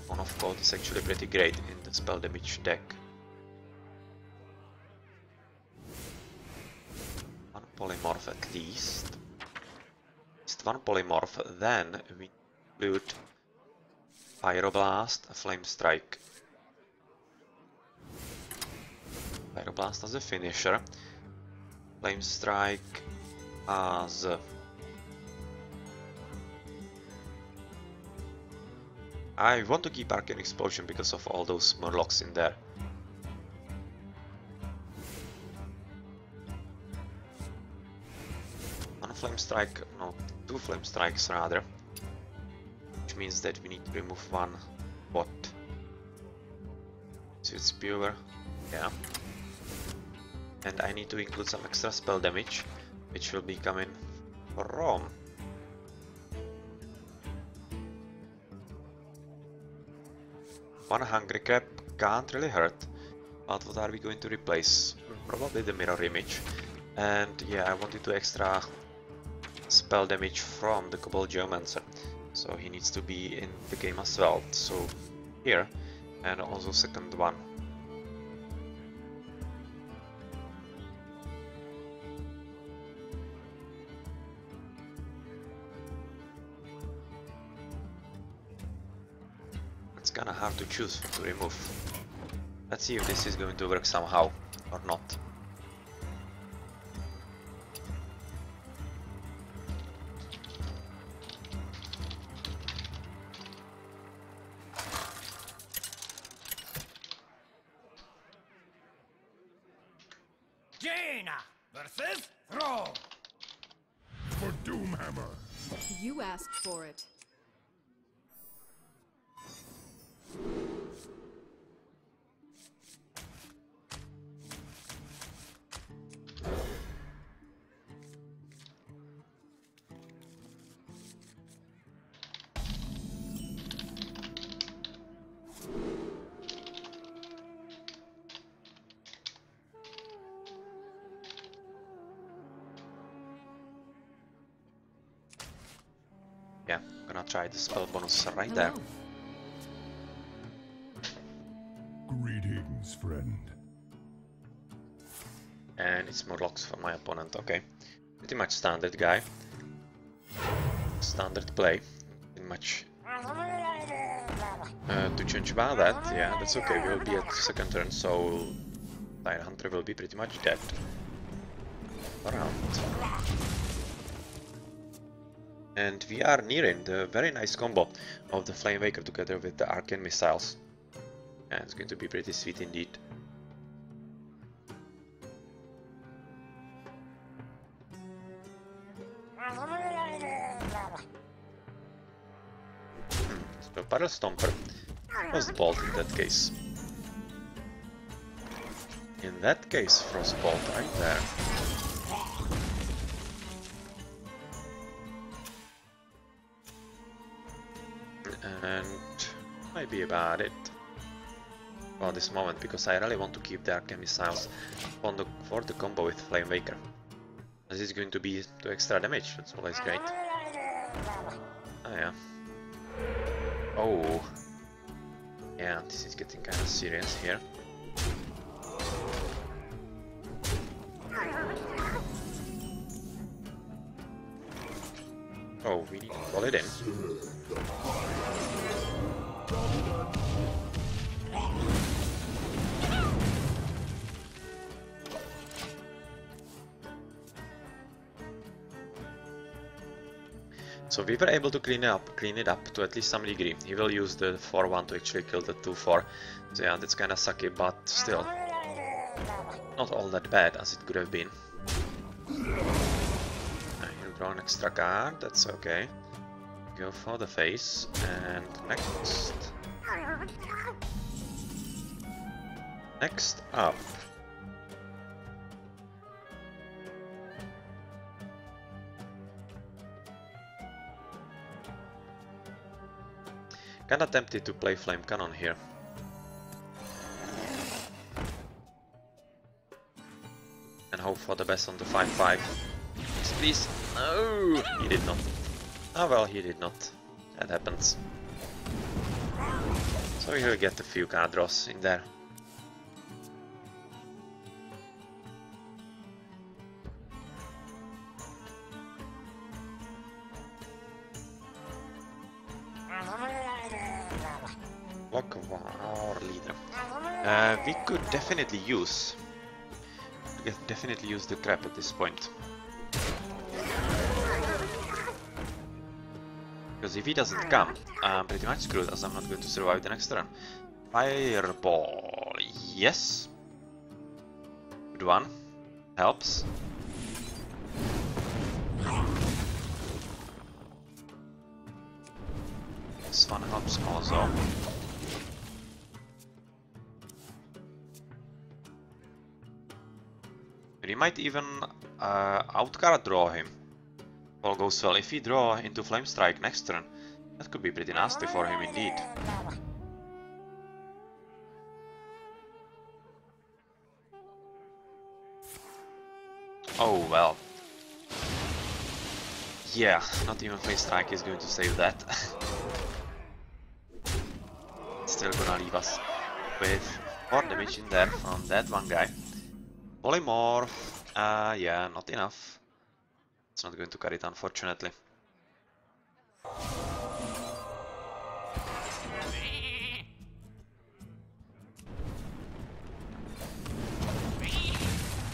A: One of Cold is actually pretty great in the spell damage deck. One polymorph at least. Just one polymorph, then we include Pyroblast, Flame Strike. Pyroblast as a finisher. Flame Strike as I want to keep Arcane Explosion because of all those Murlocs in there. One Flame Strike, no, two Flame Strikes rather. Which means that we need to remove one bot. So it's pure, yeah. And I need to include some extra spell damage, which will be coming from one Hungry Crab. Can't really hurt, but what are we going to replace? Probably the Mirror Image. And yeah, I wanted to extra spell damage from the Kobold Geomancer, so he needs to be in the game as well. So here, and also second one. It's kinda hard to choose to remove. Let's see if this is going to work somehow or not.
C: Jaina versus Throw.
B: For Doomhammer.
D: You asked for it.
A: Yeah, I'm gonna try the spell bonus right there.
D: Hello.
B: Greetings, friend.
A: And it's Murlocs for my opponent, okay. Pretty much standard guy. Standard play. Pretty much to change about that, yeah, that's okay. We'll be at second turn, so Dire Hunter will be pretty much dead. Around. And we are nearing the very nice combo of the Flame Waker together with the Arcane Missiles. And it's going to be pretty sweet indeed. So Puddle Stomper was the bolt in that case. In that case, Frostbolt right there. And might be about it for this moment, because I really want to keep the arcane missiles for the combo with Flame Waker. As it's going to be 2 extra damage, that's always great. Oh yeah. Oh. Yeah, this is getting kind of serious here. Oh, we need to call it in. So we were able to clean it up to at least some degree. He will use the 4-1 to actually kill the 2-4. So yeah, that's kinda sucky, but still not all that bad as it could have been. He'll draw an extra card, that's okay. Go for the face, and next up. Kinda tempted to play Flame Cannon here. And hope for the best on the 5-5. Please. No! He did not. Ah well, he did not. That happens. So he'll get a few card draws in there. Block of our leader. We could definitely use the crap at this point. Because if he doesn't come, I'm pretty much screwed, as I'm not going to survive the next turn. Fireball, yes. Good one. Helps. This one helps also. We might even outcard draw him. All goes well. If he draw into Flame Strike next turn, that could be pretty nasty for him indeed. Oh well. Yeah, not even Flame Strike is going to save that. Still gonna leave us with 4 damage in there from that one guy. Polymorph, yeah, not enough. It's not going to carry it, unfortunately.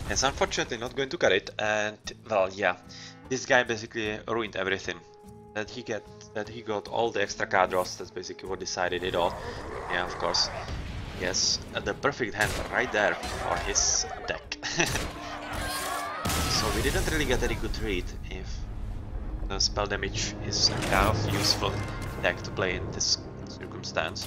A: It's unfortunately not going to carry it, and well, yeah, this guy basically ruined everything. That he got all the extra card draws. That's basically what decided it all. Yeah, of course. Yes, the perfect hand right there for his deck. So we didn't really get any good read if the spell damage is a kind of useful deck to play in this circumstance.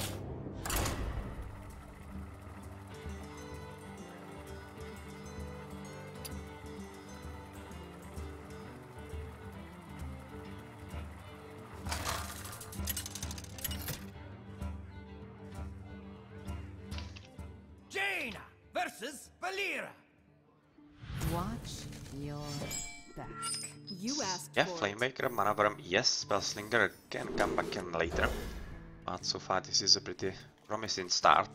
C: Versus Valera.
D: Watch your back. You asked
A: Yeah,
D: for
A: Flamemaker, Mana Worm, yes, Spellslinger can come back in later. But so far this is a pretty promising start,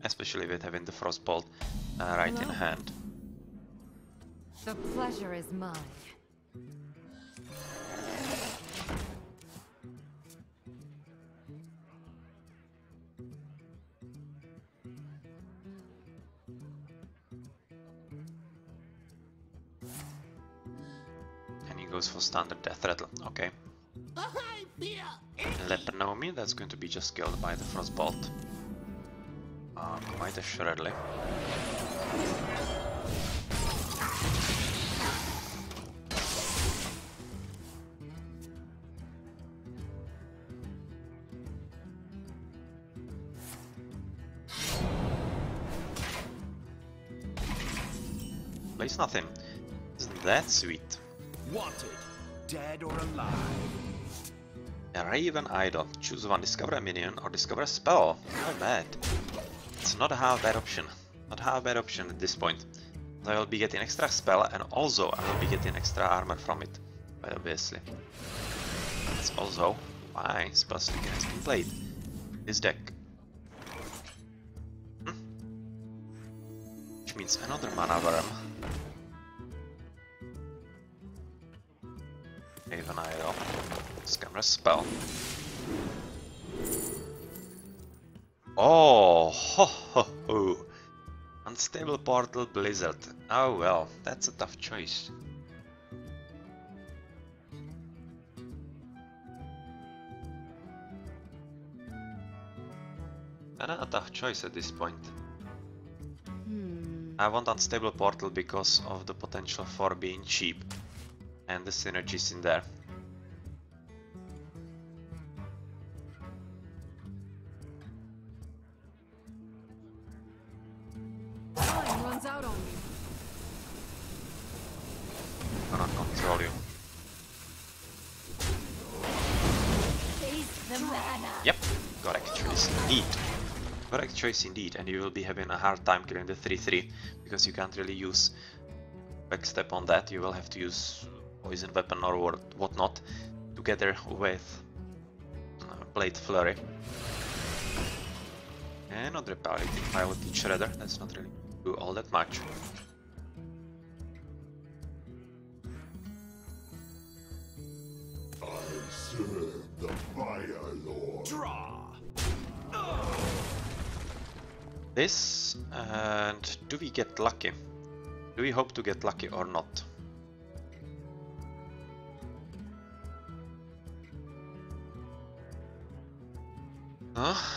A: especially with having the Frostbolt right in hand.
D: The pleasure is mine.
A: Goes for standard death rattle, okay. Lepernomi, that's going to be just killed by the Frostbolt. Quite assuredly. plays nothing. Isn't that sweet?
C: Wanted, dead or alive.
A: A Raven Idol. Choose one, discover a minion or discover a spell. Not bad. It's not a half bad option. Not a half bad option at this point. I will be getting extra spell and also I will be getting extra armor from it. Quite obviously. That's also why spell sneaking has been played. This deck. Which means another mana worm. Raven Idol. Discover a spell. Oh, ho ho ho! Unstable Portal Blizzard. Oh well, that's a tough choice. A tough choice at this point. I want Unstable Portal because of the potential for being cheap and the synergies in there.
D: Time runs out on me.
A: Gonna control you.
E: Taste the mana.
A: Yep, correct choice indeed. Correct choice indeed, and you will be having a hard time killing the 3-3 because you can't really use backstep on that. You will have to use poison weapon or whatnot together with Blade Flurry. And not Repelling, Pilot Shredder, that's not really do all that much.
B: I serve the Fire Lord.
C: Draw.
A: This, and do we get lucky? Do we hope to get lucky or not?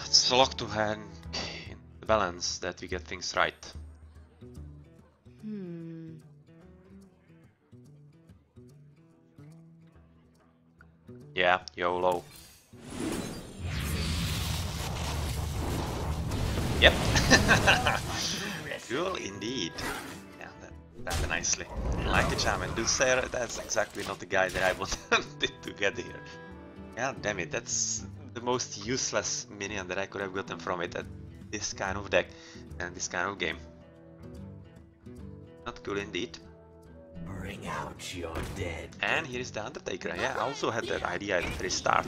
A: It's a lot to hand in the balance that we get things right. Yeah, YOLO. Yep. Cool indeed. Yeah, that nicely. Like a charm and Dulcere, that's exactly not the guy that I wanted to get here. God damn it, that's the most useless minion that I could have gotten from it at this kind of deck and this kind of game. Not cool indeed.
C: Bring out your dead.
A: And here is the Undertaker. Yeah, I also had that idea at the very start,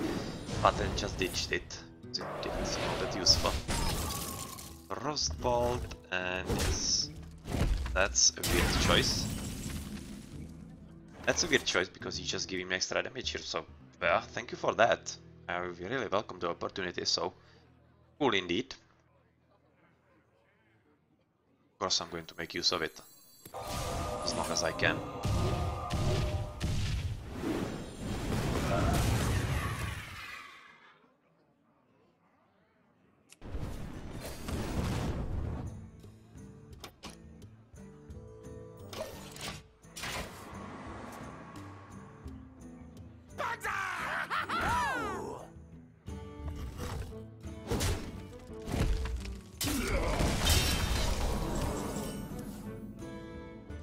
A: but then just ditched it. So it didn't seem that useful. Frostbolt, and yes, that's a weird choice. That's a weird choice because he's just giving me extra damage here, so yeah, thank you for that. I really welcome the opportunity, so cool indeed. Of course I'm going to make use of it, as long as I can.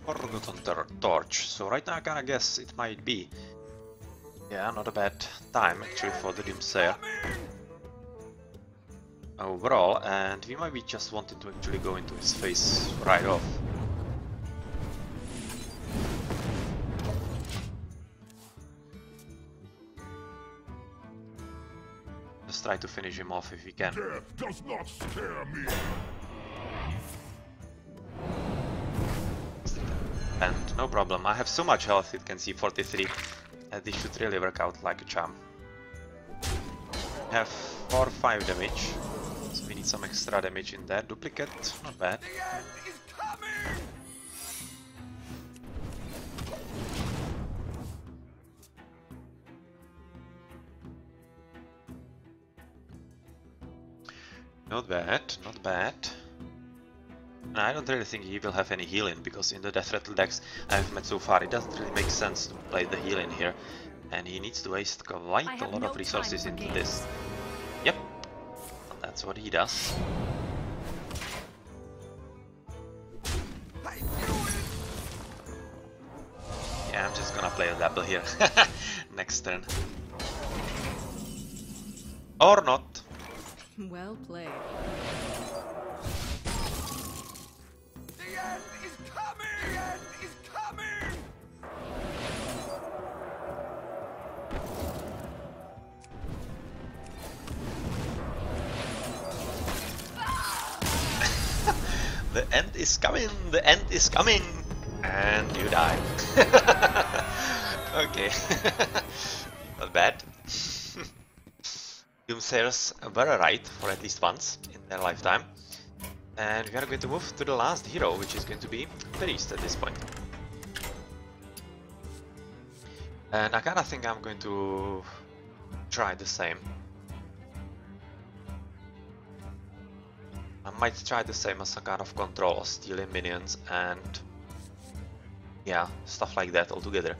A: Forgotten Torch. So right now I kinda guess it might be. Yeah, not a bad time actually for the Doomsayer. Overall, and we might be just wanting to actually go into his face right off. Just try to finish him off if we can.
B: Death does not scare me.
A: And no problem, I have so much health it can see 43, and this should really work out like a charm. We have 4 or 5 damage, so we need some extra damage in there. Duplicate, not bad.
C: The end is coming.
A: Not bad, not bad. And I don't really think he will have any healing, because in the Death Rattle decks I've met so far, it doesn't really make sense to play the healing here. And he needs to waste quite a lot of resources into this. Yep, and that's what he does.
C: I knew it.
A: I'm just gonna play a double here. Next turn. Or not.
D: Well played.
B: The end is coming! The end is coming!
A: The end is coming! The end is coming! And you die. Okay. Not bad. Doomsayers were right for at least once in their lifetime. And we are going to move to the last hero, which is going to be Priest at this point. And I kinda think I'm going to try the same. I might try the same as a kind of control, stealing minions and yeah, stuff like that altogether.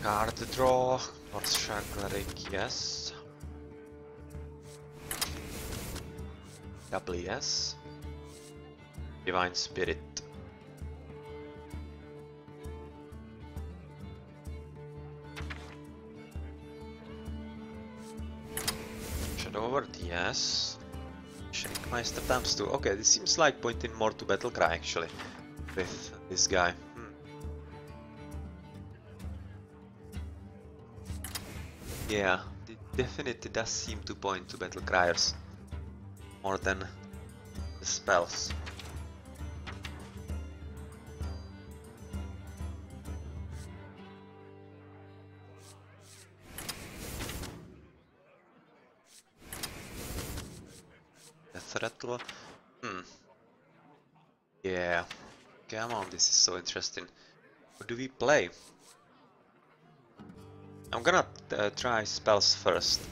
A: Card draw, North Cleric, yes. Double yes. Divine Spirit. Shadow Word, yes. Shrinkmeister times 2. Okay, this seems like pointing more to Battlecry actually with this guy. Yeah, it definitely does seem to point to battle criers more than the spells. Death Rattle. Yeah. Come on, this is so interesting. What do we play? I'm gonna try spells first.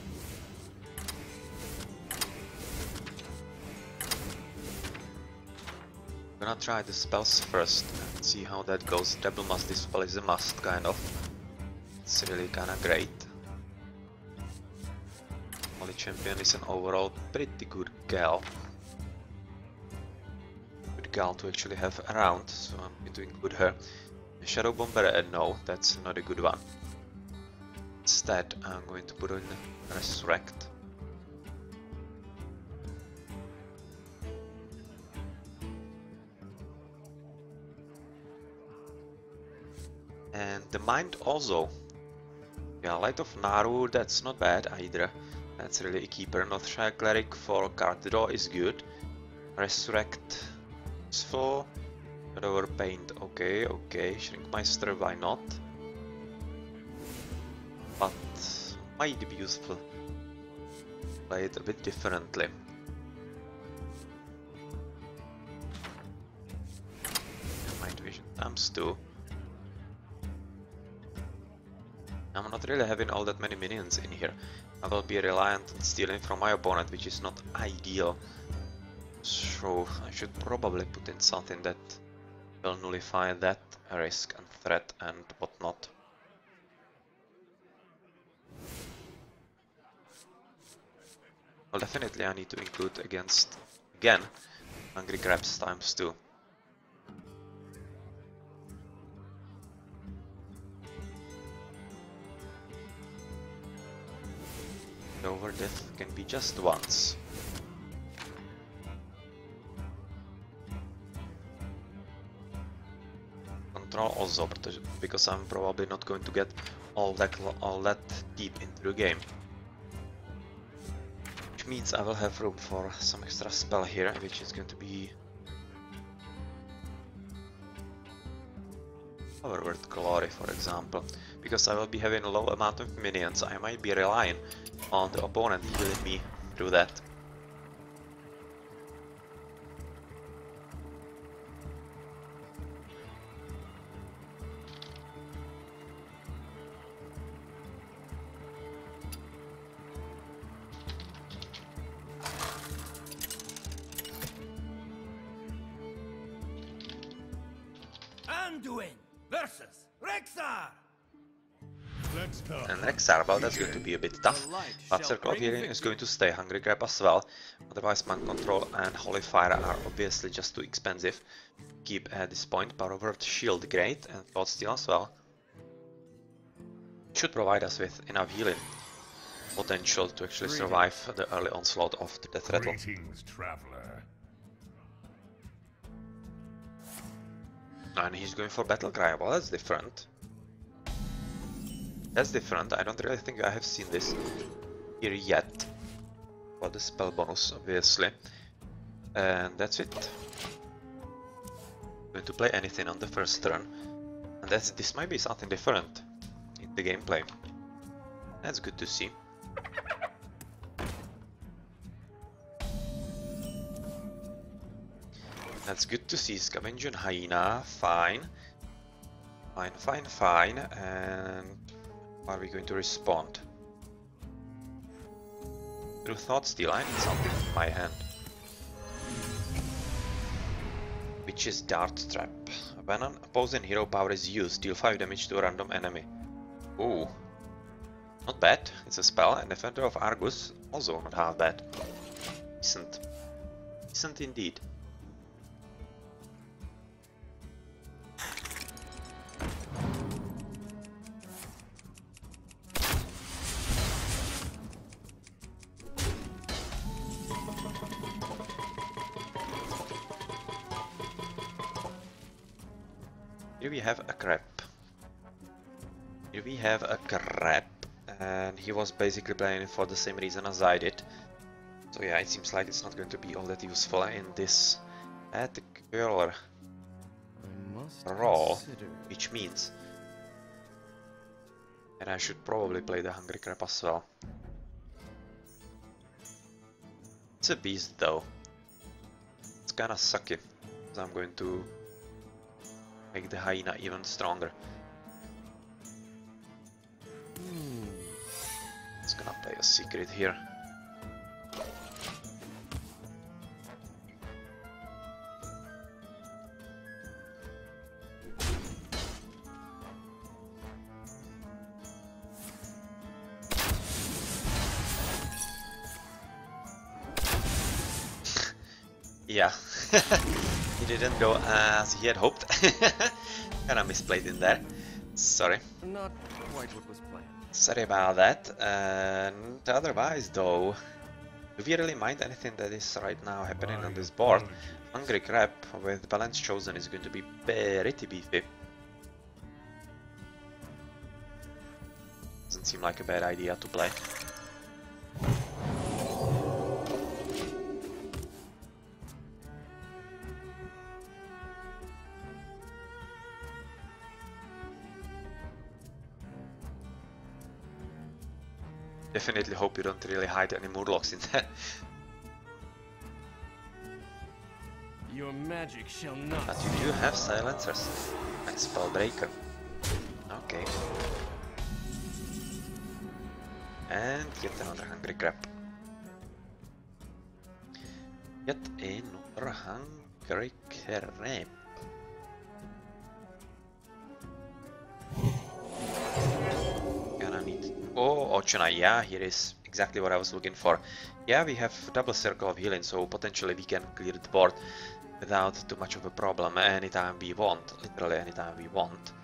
A: I'm gonna try the spells first and see how that goes. Double must dispel is a must, kind of. It's really kinda great. Holy Champion is an overall pretty good gal. Good gal to actually have around, so I'm going to include her. Shadow Bomber, no, that's not a good one. Instead, I'm going to put in Resurrect. And the Mind also. Yeah, Light of Naru, that's not bad either. That's really a keeper. Northshire Cleric for card draw is good. Resurrect useful. Shadow Paint, okay, okay. Shrinkmeister, why not? But might be useful. Play it a bit differently. Mind Vision times 2. I'm not really having all that many minions in here. I will be reliant on stealing from my opponent, which is not ideal. So I should probably put in something that will nullify that risk and threat and whatnot. Well, definitely I need to include against, again, Hungry Grabs times 2. The overdeath can be just once. Control also, because I'm probably not going to get all that deep into the game. Which means I will have room for some extra spell here, which is going to be Overword Glory, for example. Because I will be having a low amount of minions, I might be relying on the opponent healing me through that.
B: Anduin,
C: versus Rexar.
B: Let's talk.
A: And Rexar, well, that's going to be a bit tough. But Circle of Healing is going to stay. Hungry Grab as well. Otherwise, Mind Control and Holy Fire are obviously just too expensive. Keep at this point. Power Word, Shield, great, and Thought Steal as well. Should provide us with enough healing potential to actually survive the early onslaught of the Death Rattle.
B: Greetings, traveler.
A: And he's going for Battle Cry. Well, that's different. That's different. I don't really think I have seen this here yet. For the spell bonus, obviously. And that's it. Going to play anything on the first turn. And this might be something different in the gameplay. That's good to see. That's good to see. Scavenger and Hyena, fine. Fine. And are we going to respond? Through Thought Steal, I need something in my hand. Which is Dart Trap. When an opposing hero power is used, deal 5 damage to a random enemy. Ooh. Not bad. It's a spell, and Defender of Argus, also not half bad. Decent. Decent indeed. Here we have a crab. And he was basically playing it for the same reason as I did. So yeah, it seems like it's not going to be all that useful in this Tavern Brawl, which means and I should probably play the Hungry Crab as well. It's a beast though. It's kinda sucky, so I'm going to make the hyena even stronger. It's gonna play a secret here. Yeah, he didn't go as he had hoped. Kinda misplayed in there. Sorry.
C: Not quite what was planned.
A: Sorry about that. And otherwise though, do we really mind anything that is right now happening on this board? Hungry Crab with Balance Chosen is going to be pretty beefy. Doesn't seem like a bad idea to play. Definitely hope you don't really hide any Murlocs in there.
C: Your magic shall not.
A: But you do have silencers and Spellbreaker. Okay. And yet another Hungry Crab. Yet another Hungry Crab. Gonna need... Oh, Ochana, yeah, here is exactly what I was looking for. Yeah, we have double Circle of Healing, so potentially we can clear the board without too much of a problem anytime we want, literally anytime we want.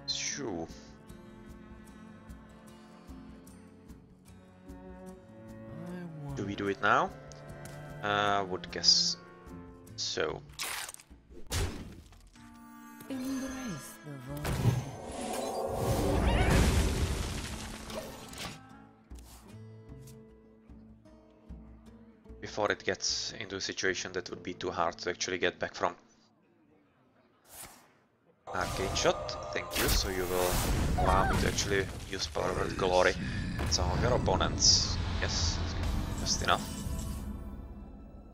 A: Shoo. Do we do it now? Would guess so.
D: Embrace the void.
A: Before it gets into a situation that would be too hard to actually get back from. Arcane Shot, thank you, so you will allow me to actually use Power Word Glory on some of your opponents. Yes, just enough.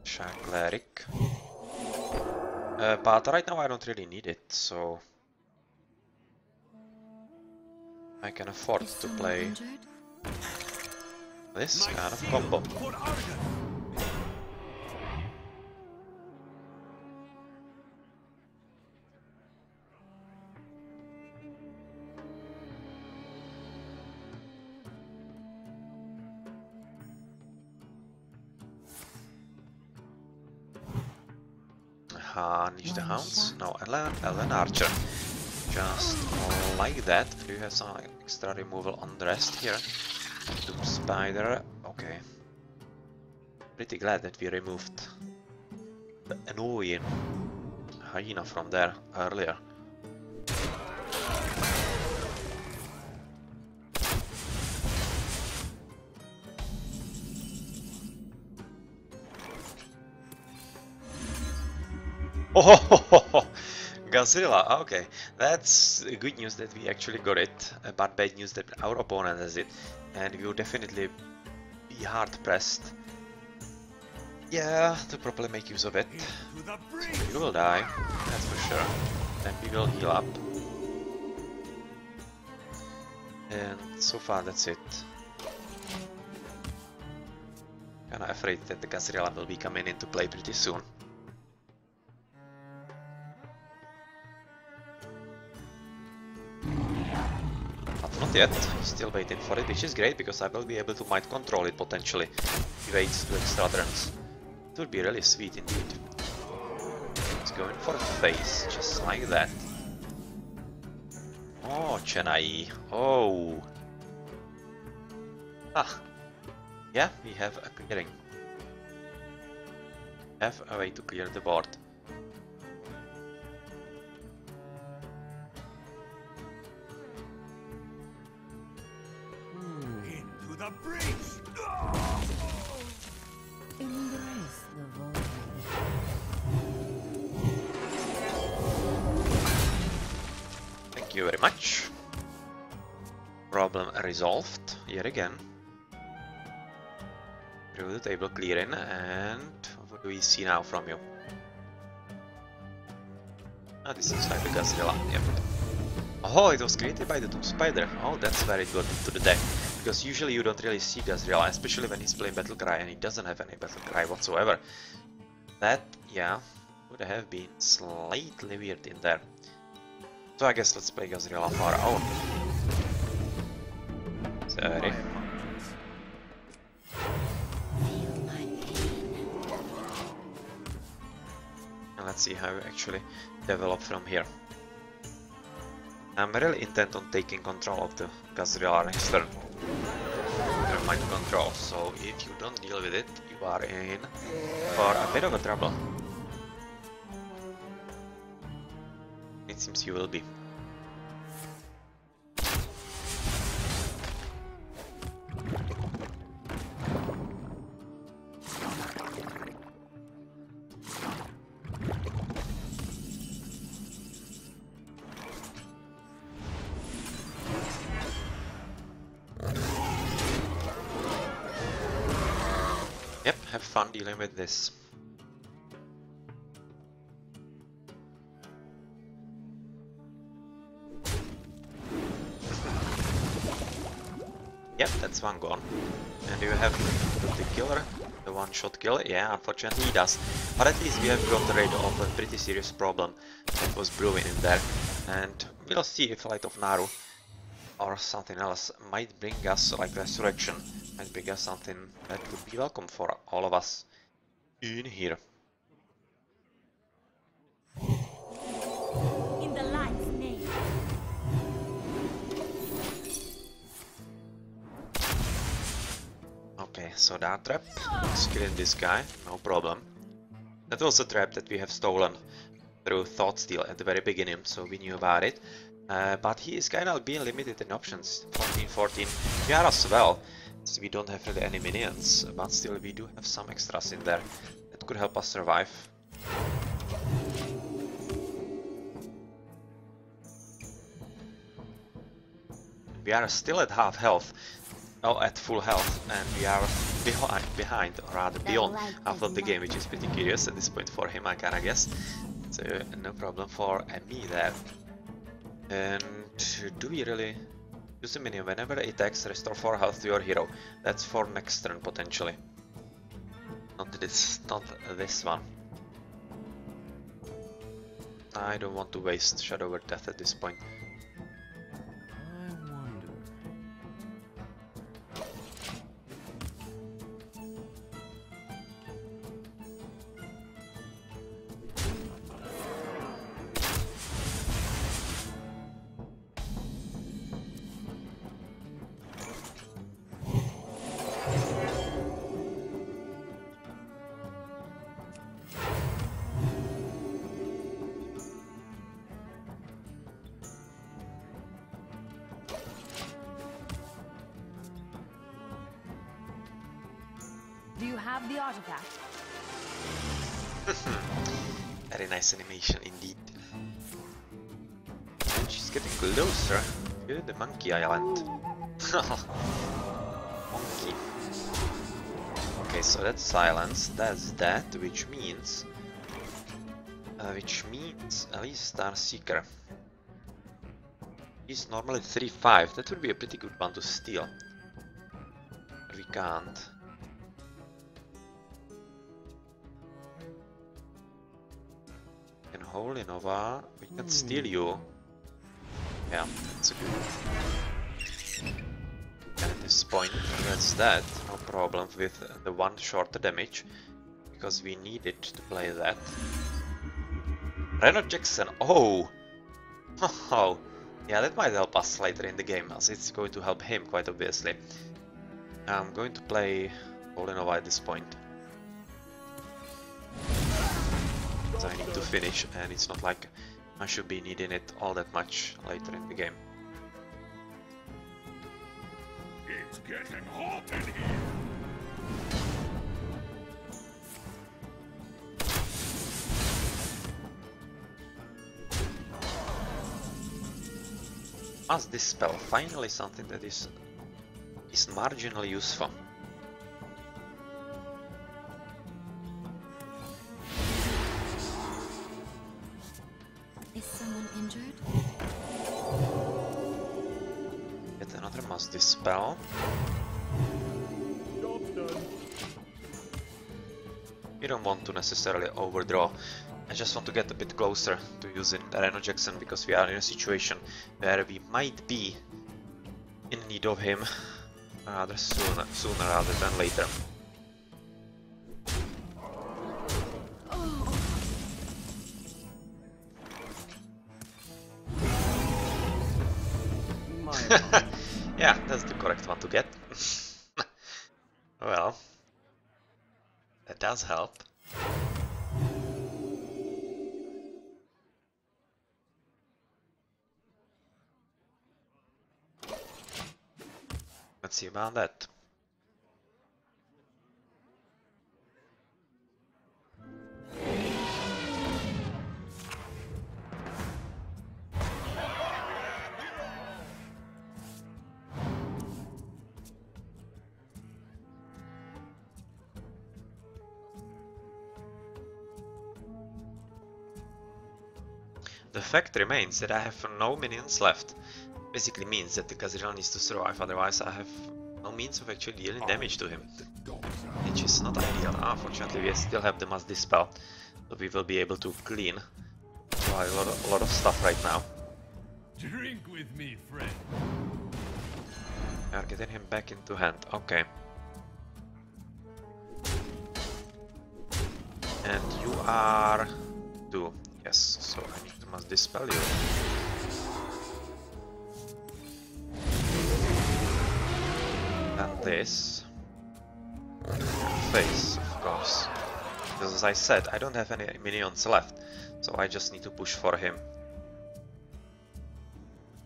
A: Shark Cleric. But right now I don't really need it, so I can afford
D: Is
A: to
D: someone
A: play
D: injured?
A: this kind of combo. Unleash the Hounds. No, Ellen Archer. Just like that. Do you have some extra removal on the rest here? Doom Spider. Okay. Pretty glad that we removed the annoying hyena from there earlier. Oh, Godzilla, okay. That's good news that we actually got it, but bad news that our opponent has it. And we will definitely be hard pressed. Yeah, to properly make use of it. We will die, that's for sure. Then we will heal up. And so far that's it. Kinda afraid that the Godzilla will be coming into play pretty soon. Not yet, still waiting for it, which is great because I will be able to mind control it potentially. He waits 2 extra turns. It would be really sweet indeed. It's going for a face, just like that. Oh, Chennai. Oh. Ah. Yeah, we have a clearing. Have a way to clear the board.
B: The breach!
D: Embrace the void.
A: Thank you very much. Problem resolved, yet again. Through the table clearing, and what do we see now from you? Ah, this is like the Godzilla, yep. Oh, it was created by the Doom Spider. Oh, that's very good to the deck. Because usually you don't really see Godzilla, especially when he's playing Battle Cry and he doesn't have any Battle Cry whatsoever. That, yeah, would have been slightly weird in there. So I guess let's play Godzilla for our own. Sorry. And let's see how we actually develop from here. I'm really intent on taking control of the Godzilla next turn. Under mind control, so if you don't deal with it, you are in for a bit of a trouble. It seems you will be. Yep, have fun dealing with this. Yep, that's one gone. And you have the killer, the one-shot kill. Yeah, unfortunately he does. But at least we have got rid of a pretty serious problem that was brewing in there. And we'll see if Light of Naru or something else might bring us, like Resurrection, might bring us something that would be welcome for all of us in here.
D: In the light's name.
A: Okay, so that trap is killing this guy, no problem. That was a trap that we have stolen through Thought Steal at the very beginning, so we knew about it. But he is kind of being limited in options. 14-14. We are as well. So we don't have really any minions, but still we do have some extras in there that could help us survive. We are still at half health, oh, at full health, and we are behind, or rather beyond half of the game, which is pretty curious at this point for him, I kinda guess. So no problem for me there. And do we really use a minion whenever it attacks? Restore 4 health to your hero. That's for next turn potentially. Not this one. I don't want to waste Shadow over Death at this point.
D: have the artifact.
A: Very nice animation indeed. And she's getting closer to the monkey island. Monkey. Okay, so that's silence, that's that, which means Alistar Seeker. He's normally 3-5, that would be a pretty good one to steal. But we can't. And Holy Nova, we can steal you. Yeah, that's a good. And at this point, that's that. No problem with the one short damage, because we needed to play that. Reno Jackson, oh! Oh! Yeah, that might help us later in the game, as it's going to help him quite obviously. I'm going to play Holy Nova at this point. So I need to finish, and it's not like I should be needing it all that much later in the game.
B: It's getting hot in here.
A: As this spell, finally something that is marginally useful.
D: Is someone injured?
A: Yet another must dispel. You don't want to necessarily overdraw. I just want to get a bit closer to using Reno Jackson, because we are in a situation where we might be in need of him rather sooner rather than later. Yeah, that's the correct one to get. Well, that does help. Let's see about that. The fact remains that I have no minions left. Basically means that the Gazriel needs to survive, otherwise I have no means of actually dealing damage to him. Which is not ideal. Unfortunately, we still have the Must Dispel, so we will be able to clean a lot of stuff right now.
B: Drink with me, friend.
A: We are getting him back into hand. Okay. And you are 2. Yes, so I need to Must Dispel you. And this face, of course, because as I said, I don't have any minions left, so I just need to push for him.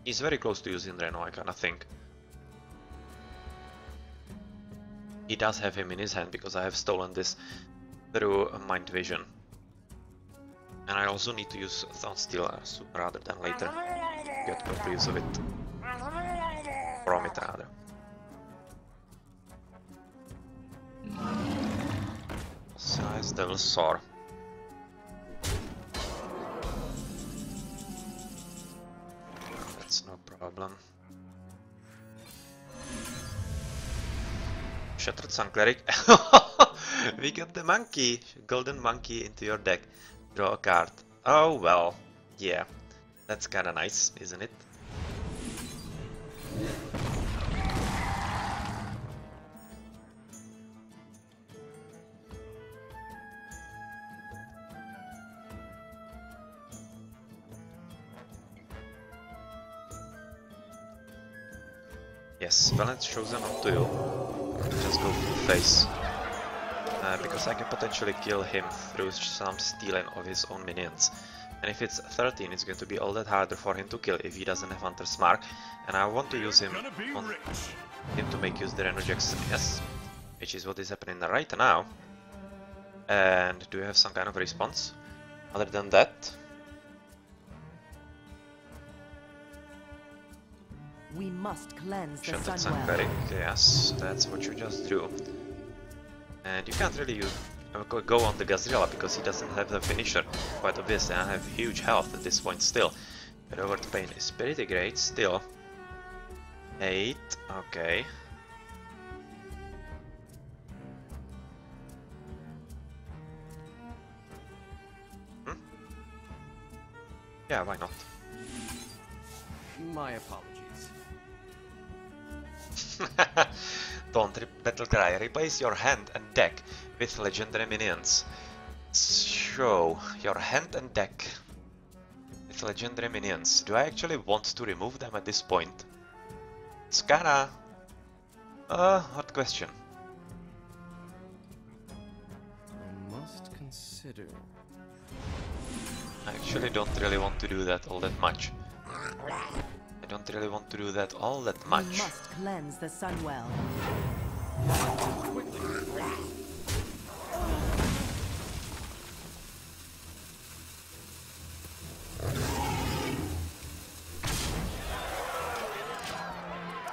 A: He's very close to using Reno, I kinda think. He does have him in his hand because I have stolen this through Mind Vision. And I also need to use Thought Steal sooner rather than later. Get proper use of it. From it rather. Size Devil Sword. That's no problem. Shattered Sun Cleric. We got the monkey, Gul'dan monkey into your deck. Draw a card. Oh well, yeah. That's kinda nice, isn't it? Yes, balance chosen onto you. Just go full face. Because I can potentially kill him through some stealing of his own minions. And if it's 13, it's going to be all that harder for him to kill if he doesn't have Hunter's Mark. And I want to use him on him to make use the Reno Jackson. Yes, which is what is happening right now. And do you have some kind of response? Other than that,
F: We must cleanse the
A: Shattered
F: Sunwell.
A: Sanctuary. Yes, that's what you just drew. And you can't really go on the Gazrilla because he doesn't have the finisher. Quite obviously, I have huge health at this point still. But over to pain is pretty great still. 8, okay. Yeah, why not?
G: My apologies.
A: Don't battle cry. Replace your hand and deck with legendary minions. Show your hand and deck with legendary minions. Do I actually want to remove them at this point? It's kinda hard question.
G: I must consider.
A: I actually don't really want to do that all that much. I don't really want to do that all that
F: We
A: much.
F: must cleanse the Sunwell.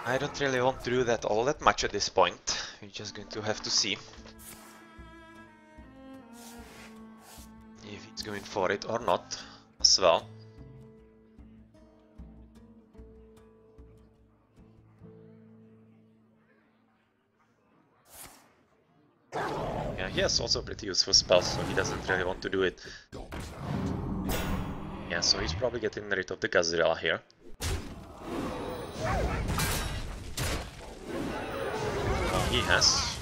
A: I don't really want to do that all that much at this point. We're just going to have to see if he's going for it or not as well. Yeah, he has also pretty useful spells, so he doesn't really want to do it. Yeah, so he's probably getting rid of the Gazrilla here. He has.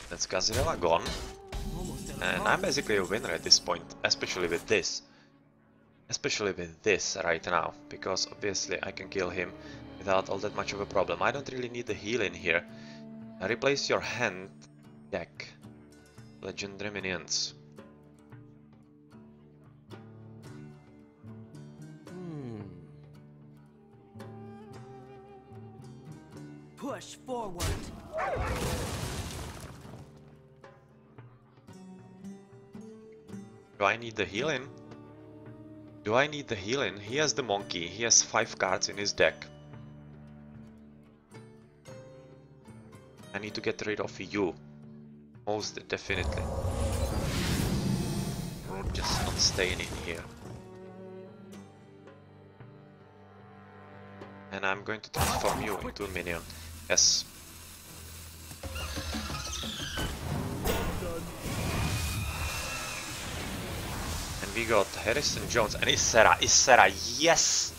A: That's Gazrilla gone. And I'm basically a winner at this point, especially with this. Especially with this right now, because obviously I can kill him without all that much of a problem. I don't really need the heal in here. Replace your hand deck. Legendary minions.
F: Push forward.
A: Do I need the healing? Do I need the healing? He has the monkey. He has 5 cards in his deck. I need to get rid of you. Most definitely. You're just not staying in here. And I'm going to transform you into a minion. Yes. And we got Harrison Jones and Issera. Issera, yes!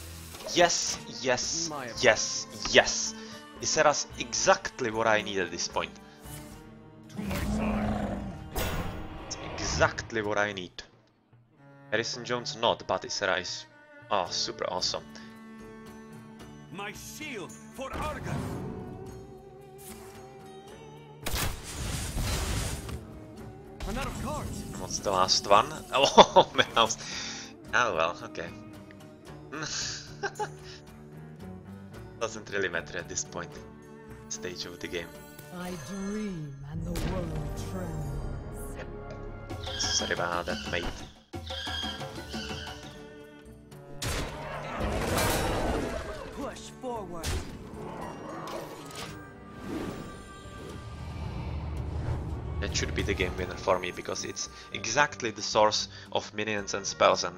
A: Yes, yes, yes, yes! Issera's exactly what I need at this point. It's exactly what I need. Harrison Jones not, but Issera is super awesome.
B: My shield for Argus.
G: I'm out of cards.
A: What's the last one? Oh, mouse. Oh well, okay. Doesn't really matter at this point. Stage of the game.
H: I dream and the world trembles.
A: Sorry about that, mate.
F: Push forward.
A: That should be the game winner for me, because it's exactly the source of minions and spells and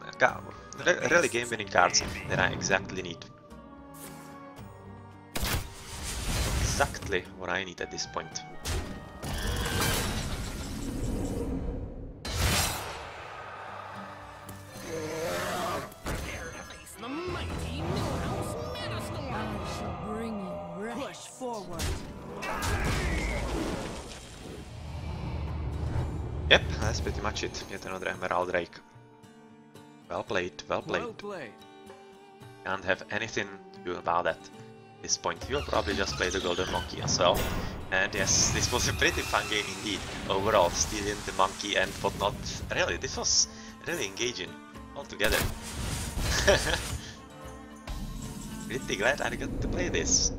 A: really game winning cards that I exactly need. Exactly what I need at this point.
H: Bring you rest.
F: Push forward.
A: Yep, that's pretty much it. Yet another Emerald Drake. Well played, well played.
G: Well played.
A: Can't have anything to do about that. At this point, you'll probably just play the Golden Monkey as well. And yes, this was a pretty fun game indeed. Overall, stealing the monkey and whatnot. Really, this was really engaging altogether. Pretty glad I got to play this.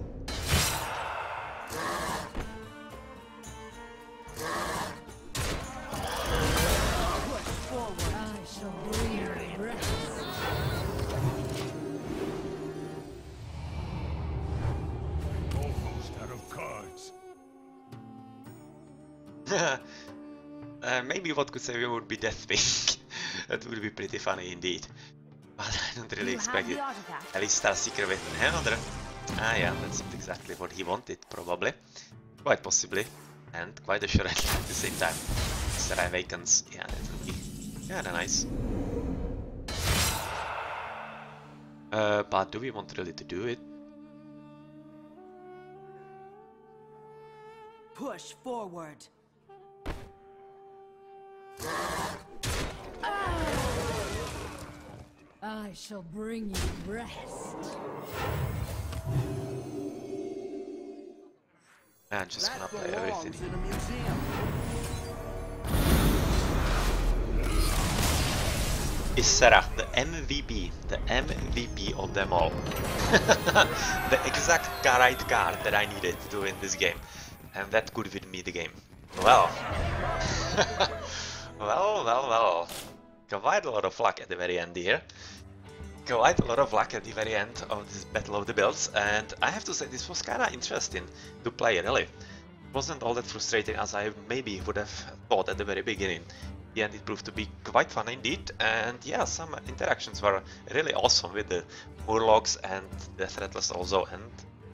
H: I shall bring you rest.
B: Almost out of cards.
A: Maybe what could say would be Deathwing. That would be pretty funny indeed. But I don't really
D: You
A: expect
D: have
A: it.
D: the artifact.
A: At least Star Secret with another. Ah yeah, that's not exactly what he wanted, probably. Quite possibly. And quite assuredly at the same time. Star Awakens. Yeah, that would be kinda nice. But do we want really to do it?
F: Push forward.
H: I shall bring you rest.
A: I'm just gonna play everything.
C: in a museum.
A: Isera, the MVP of them all. The exact right card that I needed to win this game. And that could win me the game. Well. well. Quite a lot of luck at the very end here. Quite a lot of luck at the very end of this Battle of the Builds, and I have to say this was kinda interesting to play, really. It wasn't all that frustrating as I maybe would have thought at the very beginning. In the end it proved to be quite fun indeed, and yeah, some interactions were really awesome with the Murlocs and the Threatless also, and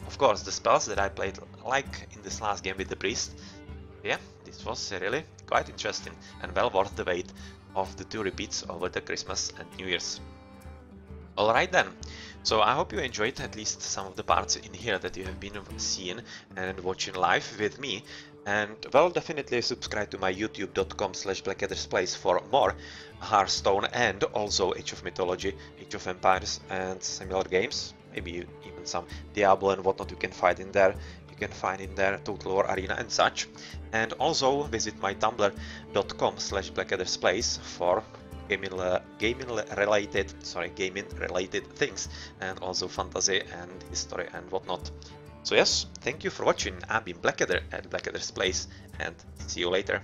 A: of course the spells that I played like in this last game with the Priest. Yeah, this was really quite interesting and well worth the wait of the 2 repeats over the Christmas and New Year's. Alright then, so I hope you enjoyed at least some of the parts in here that you have been seeing and watching live with me, and well, definitely subscribe to my youtube.com/blackaddersplays for more Hearthstone and also Age of Mythology, Age of Empires and similar games, maybe even some Diablo and whatnot you can find in there. You can find in there Total War Arena and such, and also visit my tumblr.com/blackaddersplays for gaming related things, and also fantasy and history and whatnot. So yes, thank you for watching. I've been Blackadder at Blackadder's Place, and see you later.